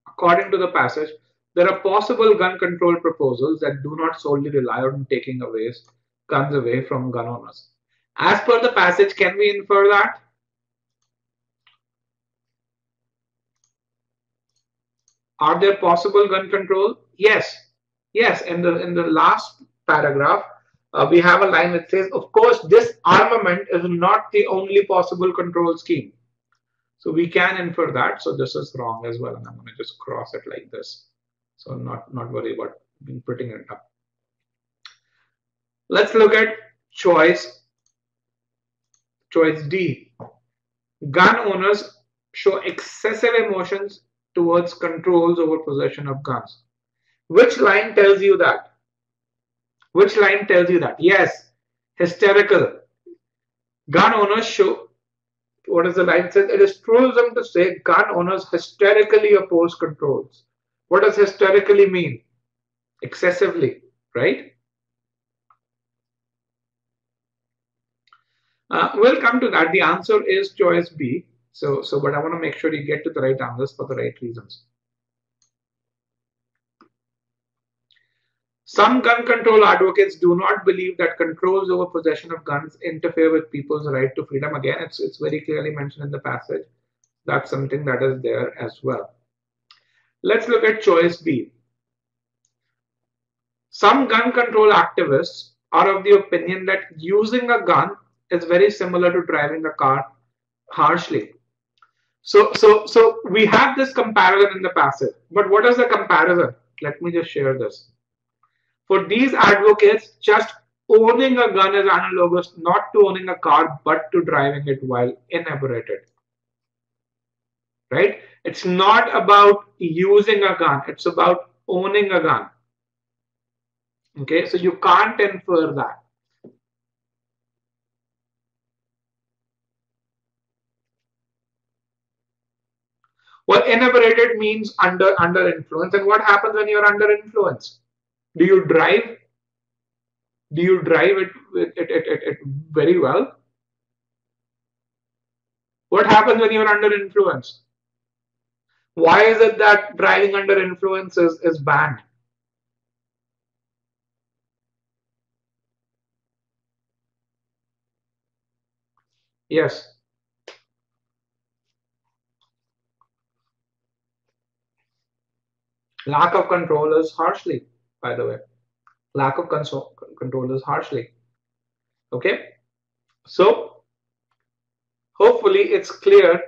according to the passage, there are possible gun control proposals that do not solely rely on taking guns away from gun owners. As per the passage, can we infer that? Are there possible gun control? Yes. Yes, in the last paragraph, we have a line that says, of course, this armament is not the only possible control scheme. So we can infer that. So this is wrong as well. And I'm going to just cross it like this. So not worry about putting it up. Let's look at choice D. Gun owners show excessive emotions towards controls over possession of guns. Which line tells you that? Which line tells you that? Yes, hysterical. Gun owners show, what does the line say? It is truism to say gun owners hysterically oppose controls. What does hysterically mean? Excessively, right? We'll come to that. The answer is choice B. But I want to make sure you get to the right answers for the right reasons. Some gun control advocates do not believe that controls over possession of guns interfere with people's right to freedom. Again, it's very clearly mentioned in the passage. That's something that is there as well. Let's look at choice B. Some gun control activists are of the opinion that using a gun is very similar to driving a car harshly. So we have this comparison in the passage. But what is the comparison? Let me just share this. For these advocates, just owning a gun is analogous not to owning a car, but to driving it while inebriated. Right? It's not about using a gun, it's about owning a gun. Okay, so you can't infer that. Well, inebriated means under influence. And what happens when you're under influence? Do you drive? Do you drive it very well? What happens when you're under influence? Why is it that driving under influence is banned? Yes. Lack of control is harshly, by the way. Lack of control is harshly. Okay. So hopefully it's clear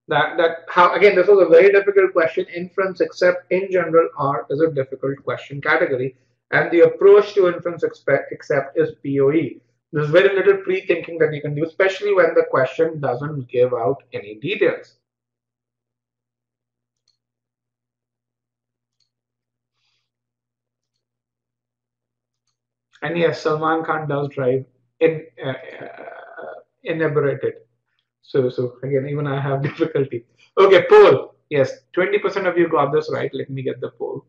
that how, again, this was a very difficult question. Inference except in general R is a difficult question category, and the approach to inference except is POE. There's very little pre-thinking that you can do, especially when the question doesn't give out any details. And yes, Salman Khan does drive inebriated. So again, even I have difficulty. Okay, poll. Yes, 20% of you got this right. Let me get the poll.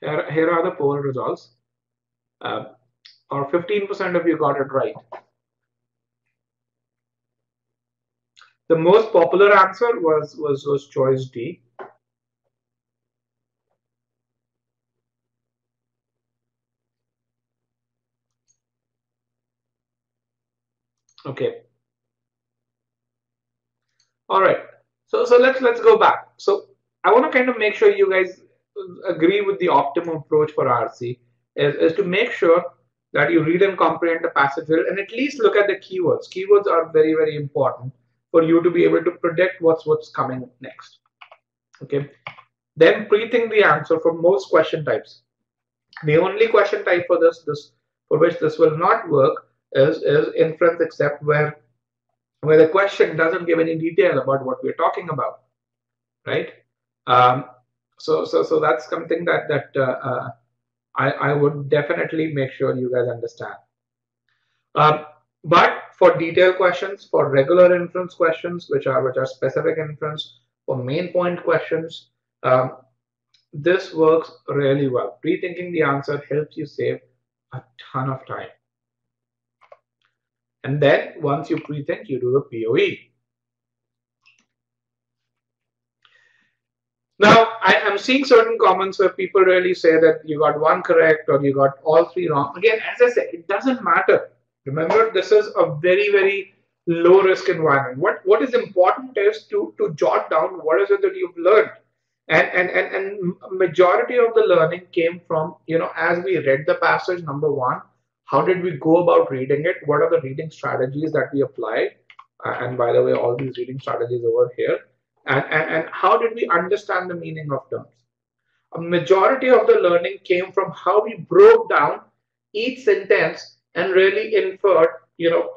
Here are the poll results. Or 15% of you got it right. The most popular answer was choice D. Okay. All right. So let's go back. So I want to kind of make sure you guys agree with the optimum approach for RC is to make sure that you read and comprehend the passage well and at least look at the keywords. Keywords are very important for you to be able to predict what's coming next. Okay. Then pre-think the answer for most question types. The only question type for this for which this will not work is inference except where the question doesn't give any detail about what we're talking about, right? So that's something that I would definitely make sure you guys understand. But for detailed questions, for regular inference questions, which are specific inference, for main point questions, this works really well. Pre-thinking the answer helps you save a ton of time. And then once you pre-think, you do the POE. Now, I am seeing certain comments where people really say that you got one correct or you got all three wrong. Again, as I said, it doesn't matter. Remember, this is a very low risk environment. What is important is to jot down what is it that you've learned. And majority of the learning came from, as we read the passage, number one, how did we go about reading it? What are the reading strategies that we applied? And by the way, all these reading strategies over here. And how did we understand the meaning of terms? A majority of the learning came from how we broke down each sentence and really inferred,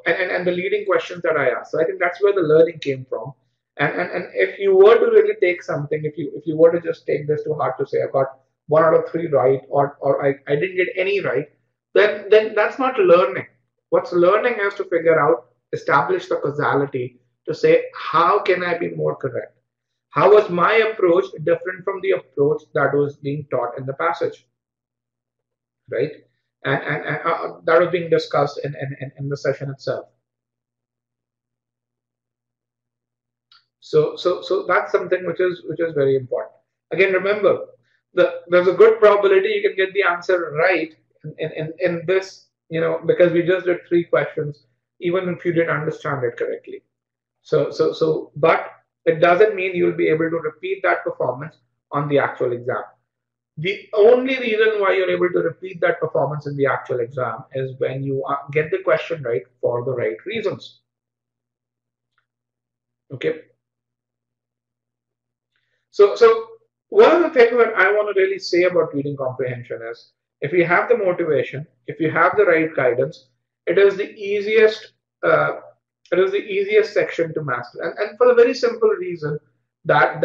and the leading questions that I asked. So I think that's where the learning came from. And if you were to really take something, if you were to just take this to heart to say I got 1 out of 3 right, or I didn't get any right, then that's not learning. What's learning is to figure out, establish the causality to say how can I be more correct? How was my approach different from the approach that was being taught in the passage, right? And that was being discussed in the session itself. So that's something which is very important. Again, remember, there's a good probability you can get the answer right in this, because we just did 3 questions, even if you didn't understand it correctly. But it doesn't mean you'll be able to repeat that performance on the actual exam. The only reason why you're able to repeat that performance in the actual exam is when you get the question right for the right reasons. Okay. So one of the things that I want to really say about reading comprehension is, if you have the motivation, if you have the right guidance, it is the easiest section to master, and for the very simple reason that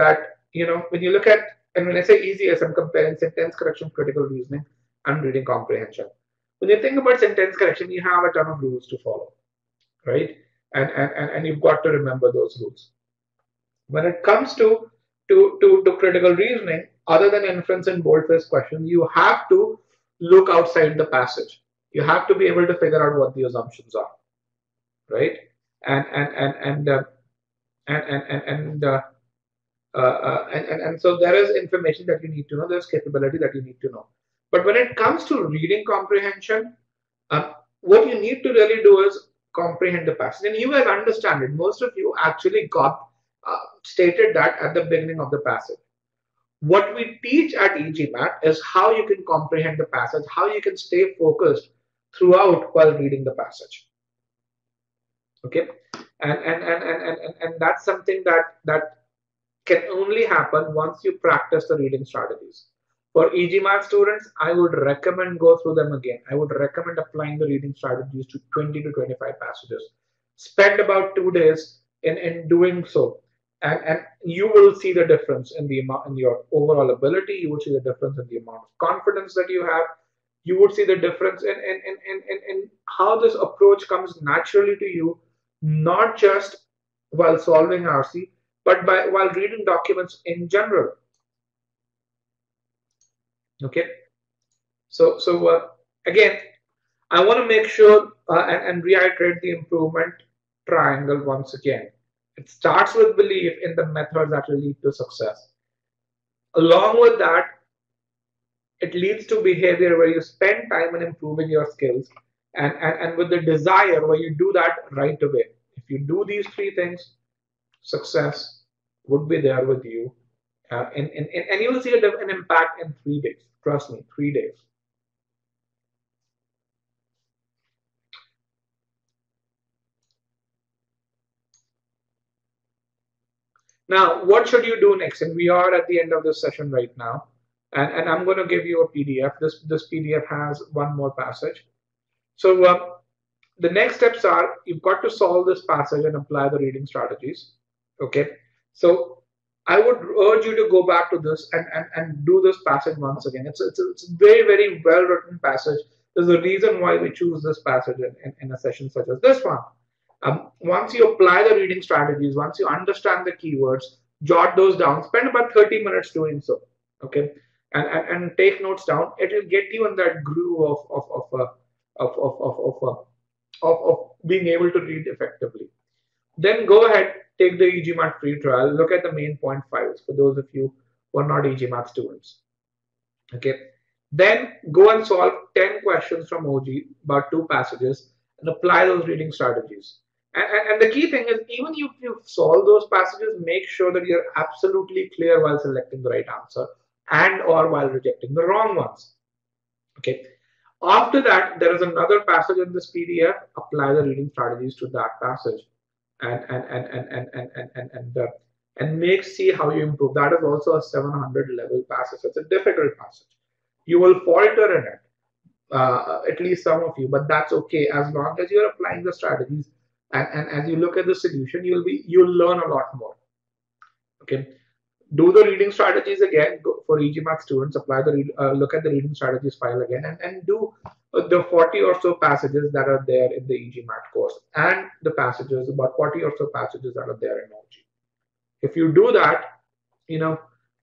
when you look at, and when I say easiest, I'm comparing sentence correction, critical reasoning, and reading comprehension. When you think about sentence correction, you have a ton of rules to follow, right? And you've got to remember those rules. When it comes to critical reasoning, other than inference and bold-faced questions, you have to look outside the passage. You have to be able to figure out what the assumptions are, right? And so there is information that you need to know. There's capability that you need to know. But when it comes to reading comprehension, what you need to really do is comprehend the passage. And you guys understand it. Most of you actually got stated that at the beginning of the passage. What we teach at e-GMAT is how you can comprehend the passage, how you can stay focused throughout while reading the passage. Okay, and that's something that can only happen once you practice the reading strategies. For e-GMAT students, I would recommend go through them again. I would recommend applying the reading strategies to 20 to 25 passages. Spend about 2 days in doing so. And you will see the difference in the amount, in your overall ability. You will see the difference in the amount of confidence that you have. You would see the difference in how this approach comes naturally to you, not just while solving RC, but while reading documents in general. Okay. So again, I want to make sure and reiterate the improvement triangle once again. It starts with belief in the methods that will lead to success. Along with that, it leads to behavior where you spend time in improving your skills, and with the desire where you do that right away. If you do these three things, success would be there with you. And you will see an impact in 3 days. Trust me, 3 days. Now, what should you do next? And we are at the end of this session right now. And I'm going to give you a PDF. This PDF has one more passage. So the next steps are you've got to solve this passage and apply the reading strategies. Okay. So I would urge you to go back to this and do this passage once again. It's a very, very well written passage. There's a reason why we choose this passage in a session such as this one. Once you apply the reading strategies, once you understand the keywords, jot those down, spend about 30 minutes doing so. Okay. And take notes down. It will get you in that groove of being able to read effectively. Then go ahead, take the e-GMAT free trial, look at the main point files for those of you who are not e-GMAT students. Okay. Then go and solve 10 questions from OG, about 2 passages, and apply those reading strategies. And the key thing is, even if you solve those passages, make sure that you're absolutely clear while selecting the right answer and or while rejecting the wrong ones. Okay. After that, there is another passage in this PDF. Apply the reading strategies to that passage, and see how you improve. That is also a 700 level passage. It's a difficult passage. You will falter in it, at least some of you, but that's okay as long as you're applying the strategies and as you look at the solution, you'll learn a lot more. Okay. Do the reading strategies again for e-GMAT students. Apply the look at the reading strategies file again, and do the 40 or so passages that are there in the e-GMAT course, and the passages, about 40 or so passages that are there in OG. If you do that,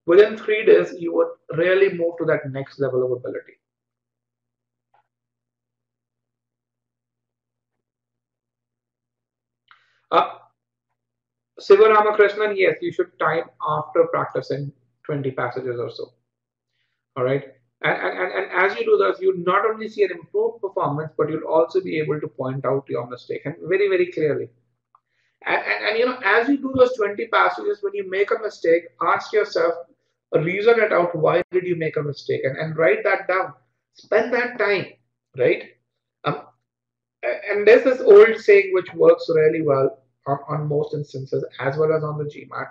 within 3 days you would really move to that next level of ability. Siva Ramakrishnan, yes, you should time after practicing 20 passages or so. All right. And as you do this, you not only see an improved performance, but you'll also be able to point out your mistake, and very, very clearly. And as you do those 20 passages, when you make a mistake, ask yourself, reason it out. Why did you make a mistake? And write that down. Spend that time, right? And there's this old saying which works really well on most instances, as well as on the GMAT.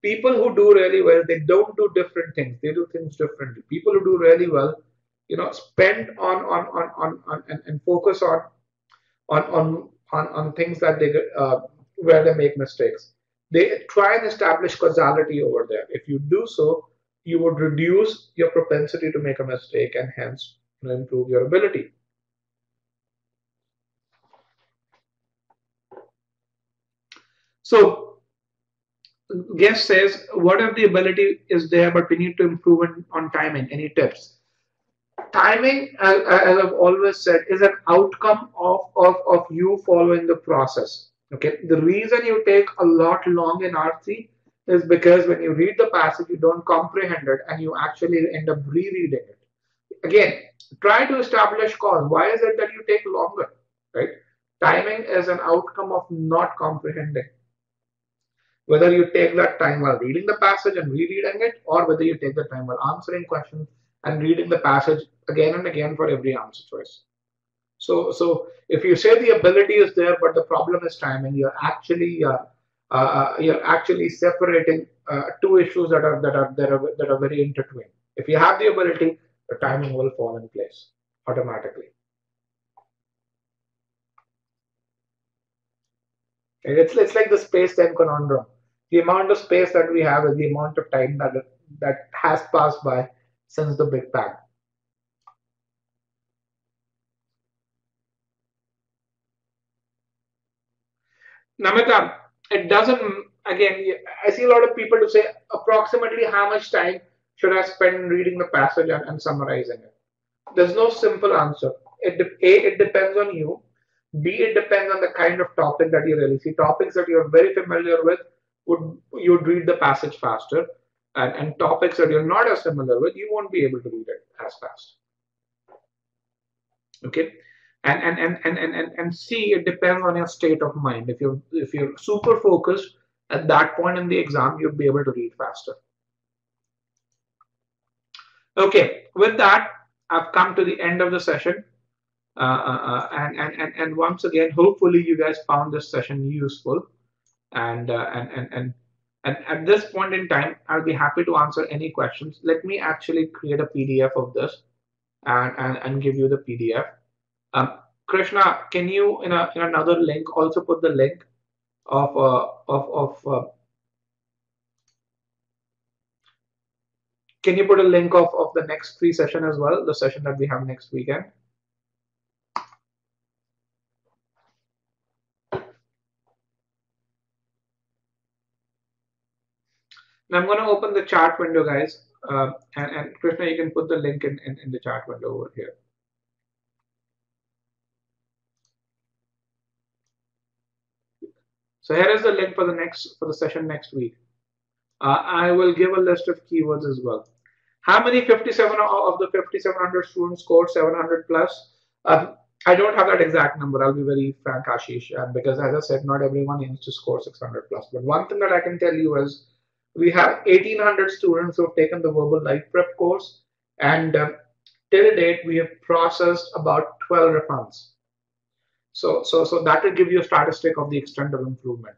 People who do really well, they don't do different things. They do things differently. People who do really well, spend on and focus on things that they where they make mistakes. They try and establish causality over there. If you do so, you would reduce your propensity to make a mistake and hence improve your ability. So, guest says, what if the ability is there, but we need to improve on timing? Any tips? Timing, as I've always said, is an outcome of you following the process. Okay. The reason you take a lot long in R3 is because when you read the passage, you don't comprehend it and you actually end up rereading it. Again, try to establish cause. Why is it that you take longer? Right? Timing is an outcome of not comprehending. Whether you take that time while reading the passage and rereading it, or whether you take the time while answering questions and reading the passage again and again for every answer choice. So if you say the ability is there, but the problem is timing, you're actually separating 2 issues that are very intertwined. If you have the ability, the timing will fall in place automatically. And it's like the space-time conundrum. The amount of space that we have is the amount of time that has passed by since the Big Bang. Namita, it doesn't, again, I see a lot of people to say approximately how much time should I spend reading the passage and summarizing it. There's no simple answer. It depends on you. B, it depends on the kind of topic that you really see. Topics that you're very familiar with, you'd read the passage faster, and topics that you're not as familiar with, you won't be able to read it as fast. Okay, and C, it depends on your state of mind. If you're super focused at that point in the exam, you'll be able to read faster. Okay, with that, I've come to the end of the session. And once again, hopefully you guys found this session useful. And at this point in time, I'll be happy to answer any questions. Let me actually create a PDF of this and give you the PDF. Krishna, can you in another link also put the link of can you put a link of the next free session as well, the session that we have next weekend? Now I'm going to open the chat window, guys. And Krishna, you can put the link in the chat window over here. So here is the link for the session next week. I will give a list of keywords as well. How many 57 of the 5,700 students scored 700 plus? I don't have that exact number. I'll be very frank, Ashish, because as I said, not everyone needs to score 600 plus. But one thing that I can tell you is we have 1,800 students who have taken the verbal life prep course, and till date we have processed about 12 refunds. So that will give you a statistic of the extent of improvement.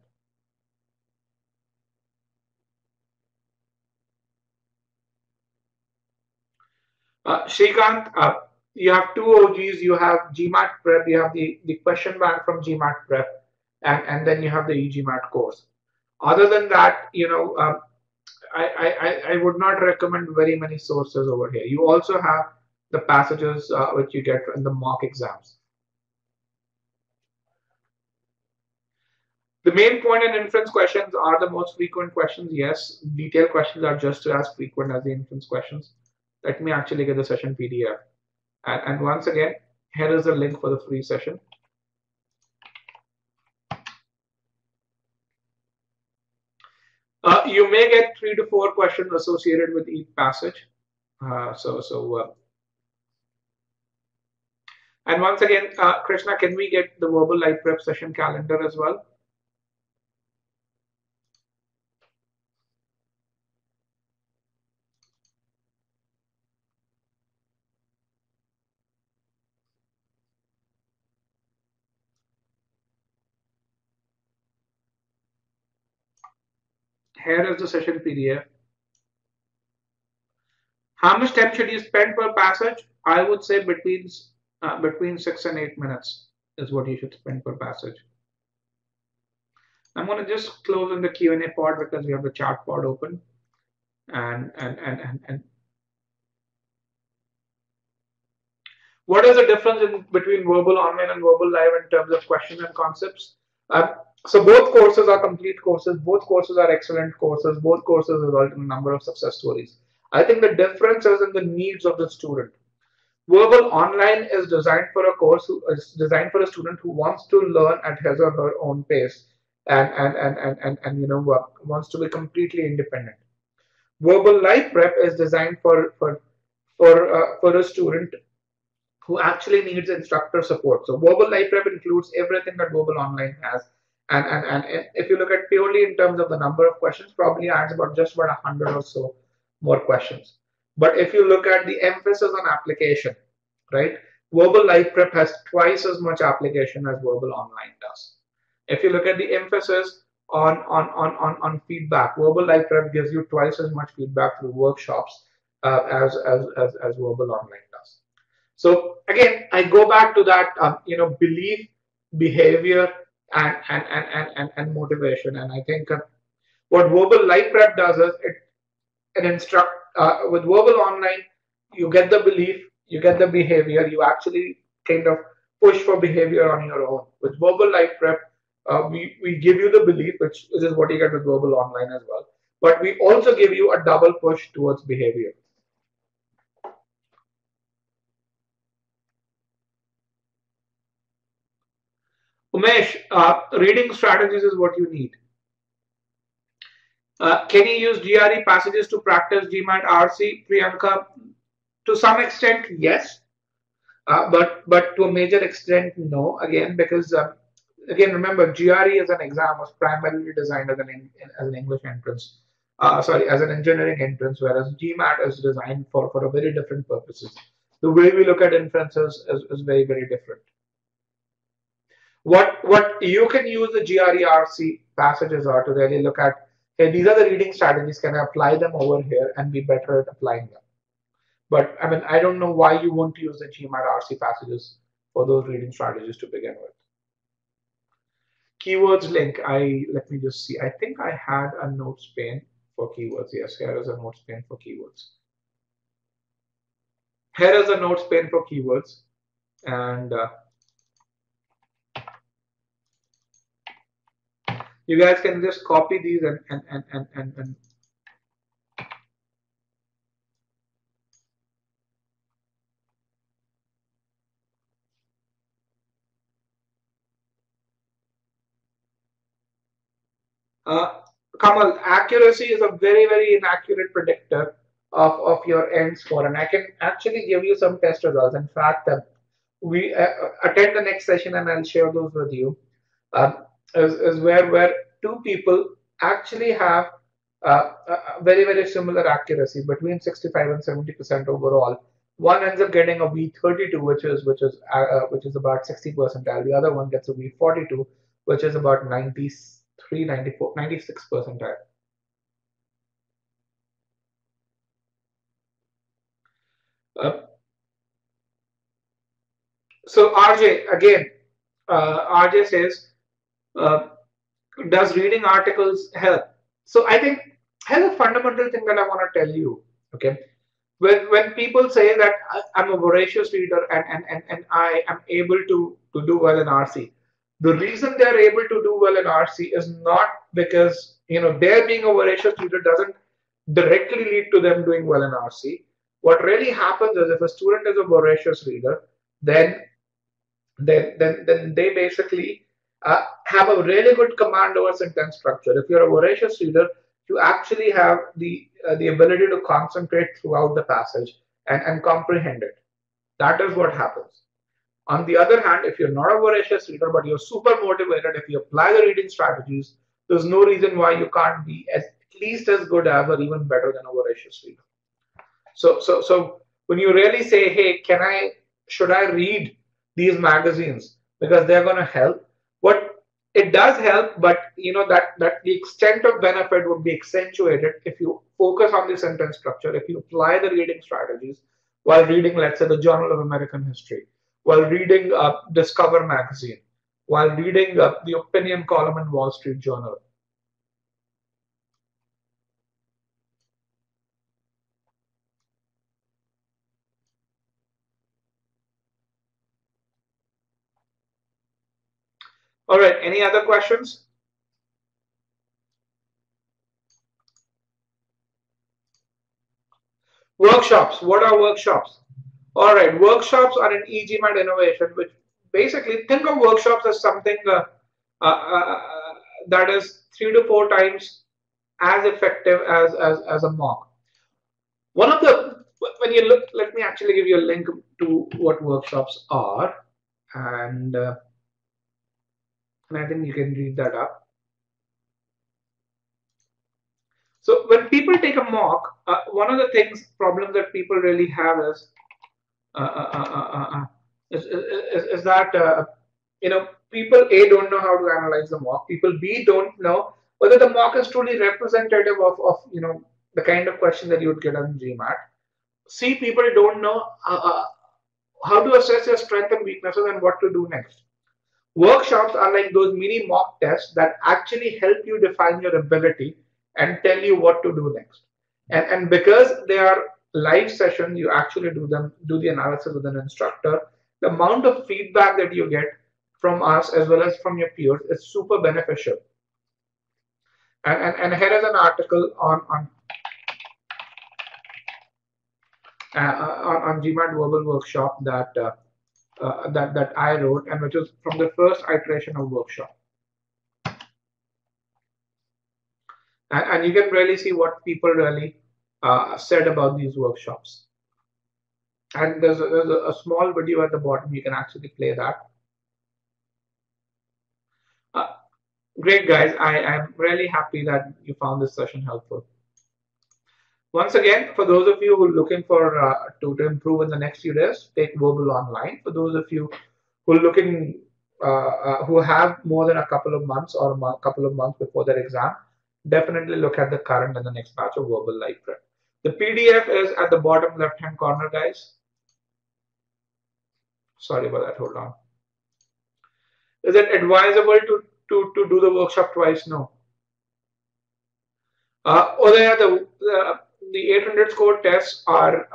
Shrikant, you have two OGs. You have GMAT prep. You have the question bank from GMAT prep, and then you have the e-GMAT course. Other than that, I would not recommend very many sources over here. You also have the passages which you get in the mock exams. The main point in inference questions are the most frequent questions. Yes, detailed questions are just as frequent as the inference questions. Let me actually get the session PDF. And once again, here is the link for the free session. You may get 3 to 4 questions associated with each passage. And once again, Krishna, can we get the verbal life prep session calendar as well? Here is the session PDF. How much time should you spend per passage? I would say between 6 and 8 minutes is what you should spend per passage. I'm going to just close in the Q&A pod because we have the chat pod open. And what is the difference between verbal online and verbal live in terms of questions and concepts? So both courses are complete courses. Both courses are excellent courses. Both courses result in a number of success stories. I think the difference is in the needs of the student. Verbal online is designed for a student who wants to learn at his or her own pace and wants to be completely independent. Verbal life prep is designed for a student who actually needs instructor support. So verbal life prep includes everything that verbal online has. And if you look at purely in terms of the number of questions, probably adds just about 100 or so more questions. But if you look at the emphasis on application, right, verbal life prep has twice as much application as verbal online does. If you look at the emphasis on feedback, verbal life prep gives you twice as much feedback through workshops as verbal online does. So again, I go back to that, belief, behavior, and motivation. And I think what verbal life prep does is with verbal online, you get the belief, you get the behavior, you actually kind of push for behavior on your own. With verbal life prep, we give you the belief, which is what you get with verbal online as well. But we also give you a double push towards behavior. Umesh, reading strategies is what you need. Can you use GRE passages to practice GMAT RC, Priyanka? To some extent, yes. But to a major extent, no. Again, because again, remember, GRE as an exam was primarily designed as an English entrance. Sorry, as an engineering entrance, whereas GMAT is designed for a very different purposes. The way we look at inferences is very, very different. What you can use the GRERC passages are to really look at, hey, these are the reading strategies. Can I apply them over here and be better at applying them? But I mean, I don't know why you won't use the GMAT RC passages for those reading strategies to begin with. Keywords link. Let me just see. I think I had a notes pane for keywords. Yes, here is a notes pane for keywords. Here is a notes pane for keywords, and you guys can just copy these and Kamal, accuracy is a very, very inaccurate predictor of your end score. And I can actually give you some test results. In fact, we attend the next session and I'll share those with you. Is where two people actually have very, very similar accuracy between 65 and 70% overall. One ends up getting a V32, which is about 60 percentile. The other one gets a V42, which is about 93, 94, 96 percentile. So RJ again, RJ says, does reading articles help? So I think here's a fundamental thing that I want to tell you. Okay, when people say that I'm a voracious reader and I am able to do well in RC, the reason they're able to do well in RC is not because their being a voracious reader doesn't directly lead to them doing well in RC. What really happens is if a student is a voracious reader, then then they basically have a really good command over sentence structure. If you're a voracious reader, you actually have the ability to concentrate throughout the passage and comprehend it. That is what happens. On the other hand, if you're not a voracious reader but you're super motivated, if you apply the reading strategies, there's no reason why you can't be at least as good as or even better than a voracious reader. So when you really say, hey, should I read these magazines because they're going to help? What it does help, but that the extent of benefit would be accentuated if you focus on the sentence structure, if you apply the reading strategies while reading, let's say, the Journal of American History, while reading Discover magazine, while reading the opinion column in Wall Street Journal. All right, any other questions? Workshops. What are workshops? All right, workshops are an e-GMAT innovation, which basically think of workshops as something that is 3 to 4 times as effective as a mock. One of the when you look, let me actually give you a link to what workshops are, and I think you can read that up. So when people take a mock, one of the problems that people really have is that people A don't know how to analyze the mock. People B don't know whether the mock is truly representative of the kind of question that you would get on GMAT. C, people don't know how to assess your strength and weaknesses and what to do next. Workshops are like those mini mock tests that actually help you define your ability and tell you what to do next. And because they are live sessions, you actually do the analysis with an instructor. The amount of feedback that you get from us as well as from your peers is super beneficial. And here is an article on GMAT Verbal Workshop that that I wrote, and which is from the first iteration of workshop. And you can really see what people really said about these workshops. And there's a small video at the bottom. You can actually play that. Great, guys. I'm really happy that you found this session helpful. Once again, for those of you who are looking for to improve in the next few days, take Verbal Online. For those of you who are looking, who have more than a couple of months or a couple of months before their exam, definitely look at the current and the next batch of Verbal Live Prep. The PDF is at the bottom left-hand corner, guys. Sorry about that. Hold on. Is it advisable to do the workshop twice? No. The 800 score tests are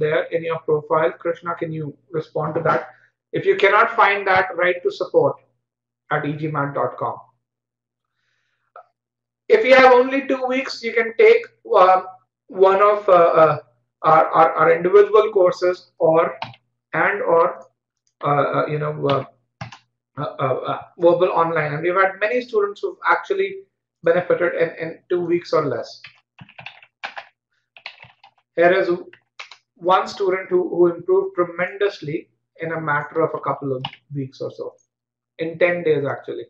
there in your profile. Krishna, can you respond to that? If you cannot find that, write to support@e-GMAT.com. If you have only 2 weeks, you can take one of our individual courses or Verbal Online, and we've had many students who've actually benefited in 2 weeks or less. Here is one student who improved tremendously in a matter of a couple of weeks or so, in 10 days actually.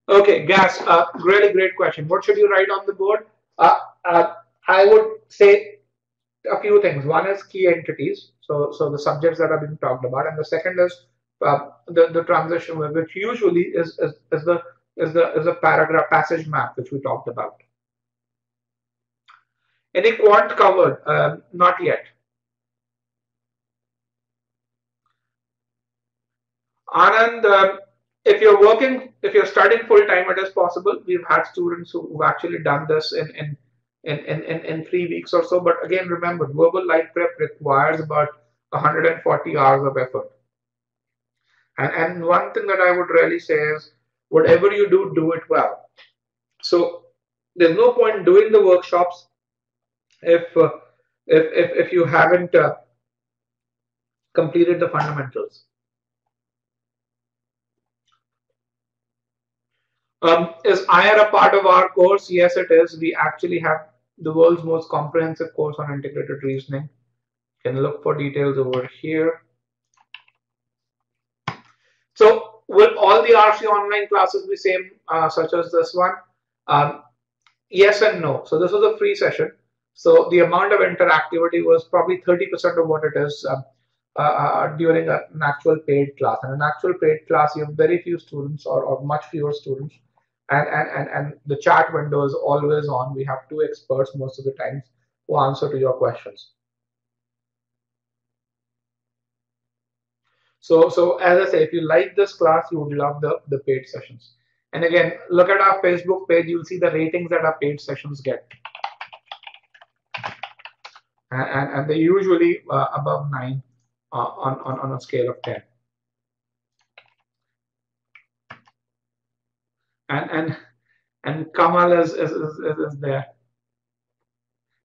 Okay, Gas, really great question. What should you write on the board? I would say a few things. One is key entities, so the subjects that are being talked about, and the second is the transition, which usually is the paragraph passage map which we talked about. Any quant covered? Not yet. Anand, if you're studying full time, it is possible. We've had students who've actually done this in 3 weeks or so. But again, remember, Verbal Live Prep requires about 140 hours of effort. And one thing that I would really say is, whatever you do, do it well. So there's no point doing the workshops if you haven't completed the fundamentals. Is IR a part of our course? Yes, it is. We actually have the world's most comprehensive course on integrated reasoning. You can look for details over here. So will all the RC online classes be same, such as this one? Yes and no. So this was a free session. So the amount of interactivity was probably 30% of what it is during an actual paid class. And an actual paid class, you have very few students or much fewer students. And the chat window is always on. We have 2 experts most of the times who answer to your questions. So as I say, if you like this class, you would love the paid sessions. And again, look at our Facebook page. You'll see the ratings that our paid sessions get. And they're usually above 9 on a scale of 10. And Kamal is there.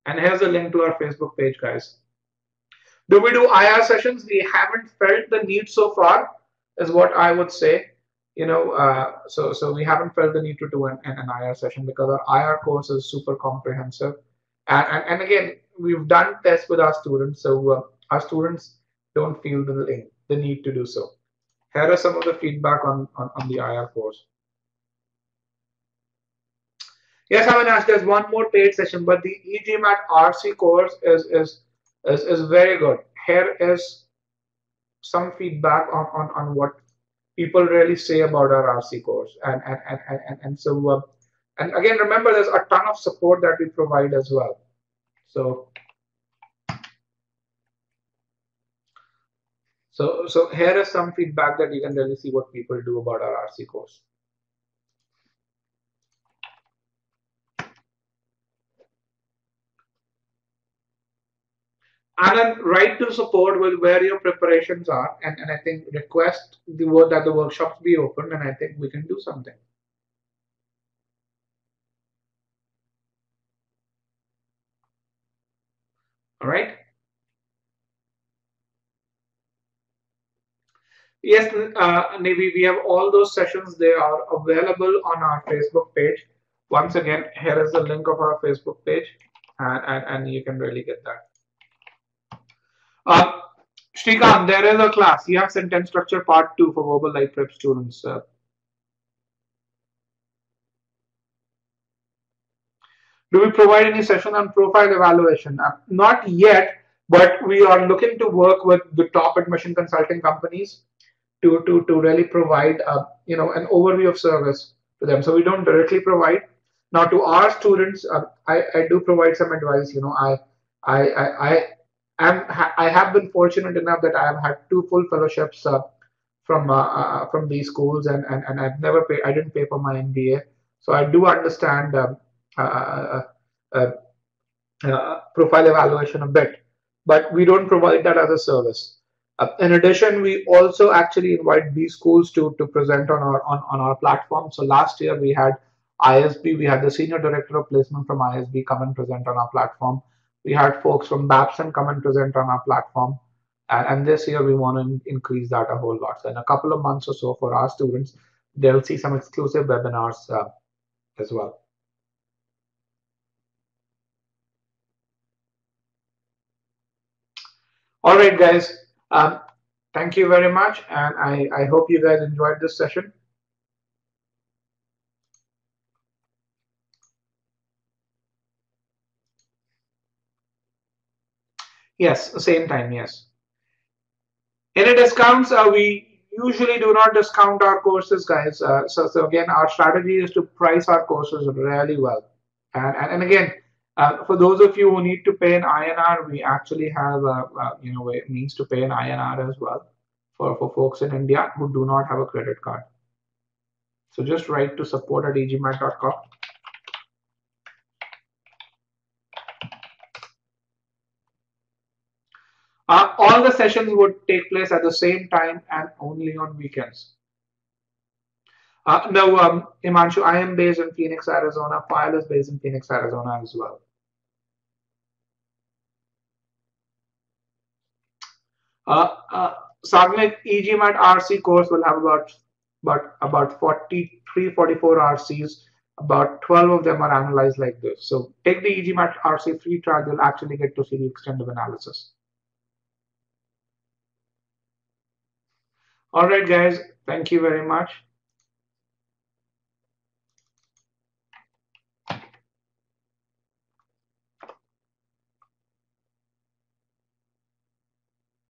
And here's a link to our Facebook page, guys. Do we do IR sessions? We haven't felt the need so far, is what I would say. So we haven't felt the need to do an IR session because our IR course is super comprehensive. And again, we've done tests with our students, so our students don't feel the need to do so. Here are some of the feedback on the IR course. Yes, Avinash, there's one more paid session, but the e-GMAT RC course is very good. Here is some feedback on what people really say about our RC course, and so and again, remember, there's a ton of support that we provide as well. So here is some feedback that you can really see what people do about our RC course. And then write to support with where your preparations are, and I think request the word that the workshops be open, and I think we can do something. All right. Yes, Navy, we have all those sessions. They are available on our Facebook page. Once again, here is the link of our Facebook page, and you can really get that. Uh, Shrikant, there is a class. You have sentence structure part 2 for verbal life prep students. Do we provide any session on profile evaluation? Not yet, but we are looking to work with the top admission consulting companies to really provide an overview of service to them. So we don't directly provide. Now to our students, I do provide some advice. I have been fortunate enough that I have had two full fellowships from these schools, and I didn't pay for my MBA, so I do understand uh, uh, uh, profile evaluation a bit, but we don't provide that as a service. In addition, we also actually invite these schools to present on our platform. So last year we had ISB, we had the senior director of placement from ISB come and present on our platform. We had folks from Babson come and present on our platform. And this year we want to increase that a whole lot. So in a couple of months or so for our students, they'll see some exclusive webinars as well. All right, guys. Thank you very much, and I hope you guys enjoyed this session. Yes, same time, yes. Any discounts? We usually do not discount our courses, guys. So again, our strategy is to price our courses really well. And again, for those of you who need to pay in INR, we actually have means to pay in INR as well for folks in India who do not have a credit card. So just write to support@egmat.com. All the sessions would take place at the same time and only on weekends. No, Imanshu, I am based in Phoenix, Arizona. File is based in Phoenix, Arizona as well. Sagnik e-GMAT RC course will have about 43, 44 RCs. About 12 of them are analyzed like this. So take the e-GMAT RC free trial, you'll actually get to see the extended analysis. All right, guys. Thank you very much.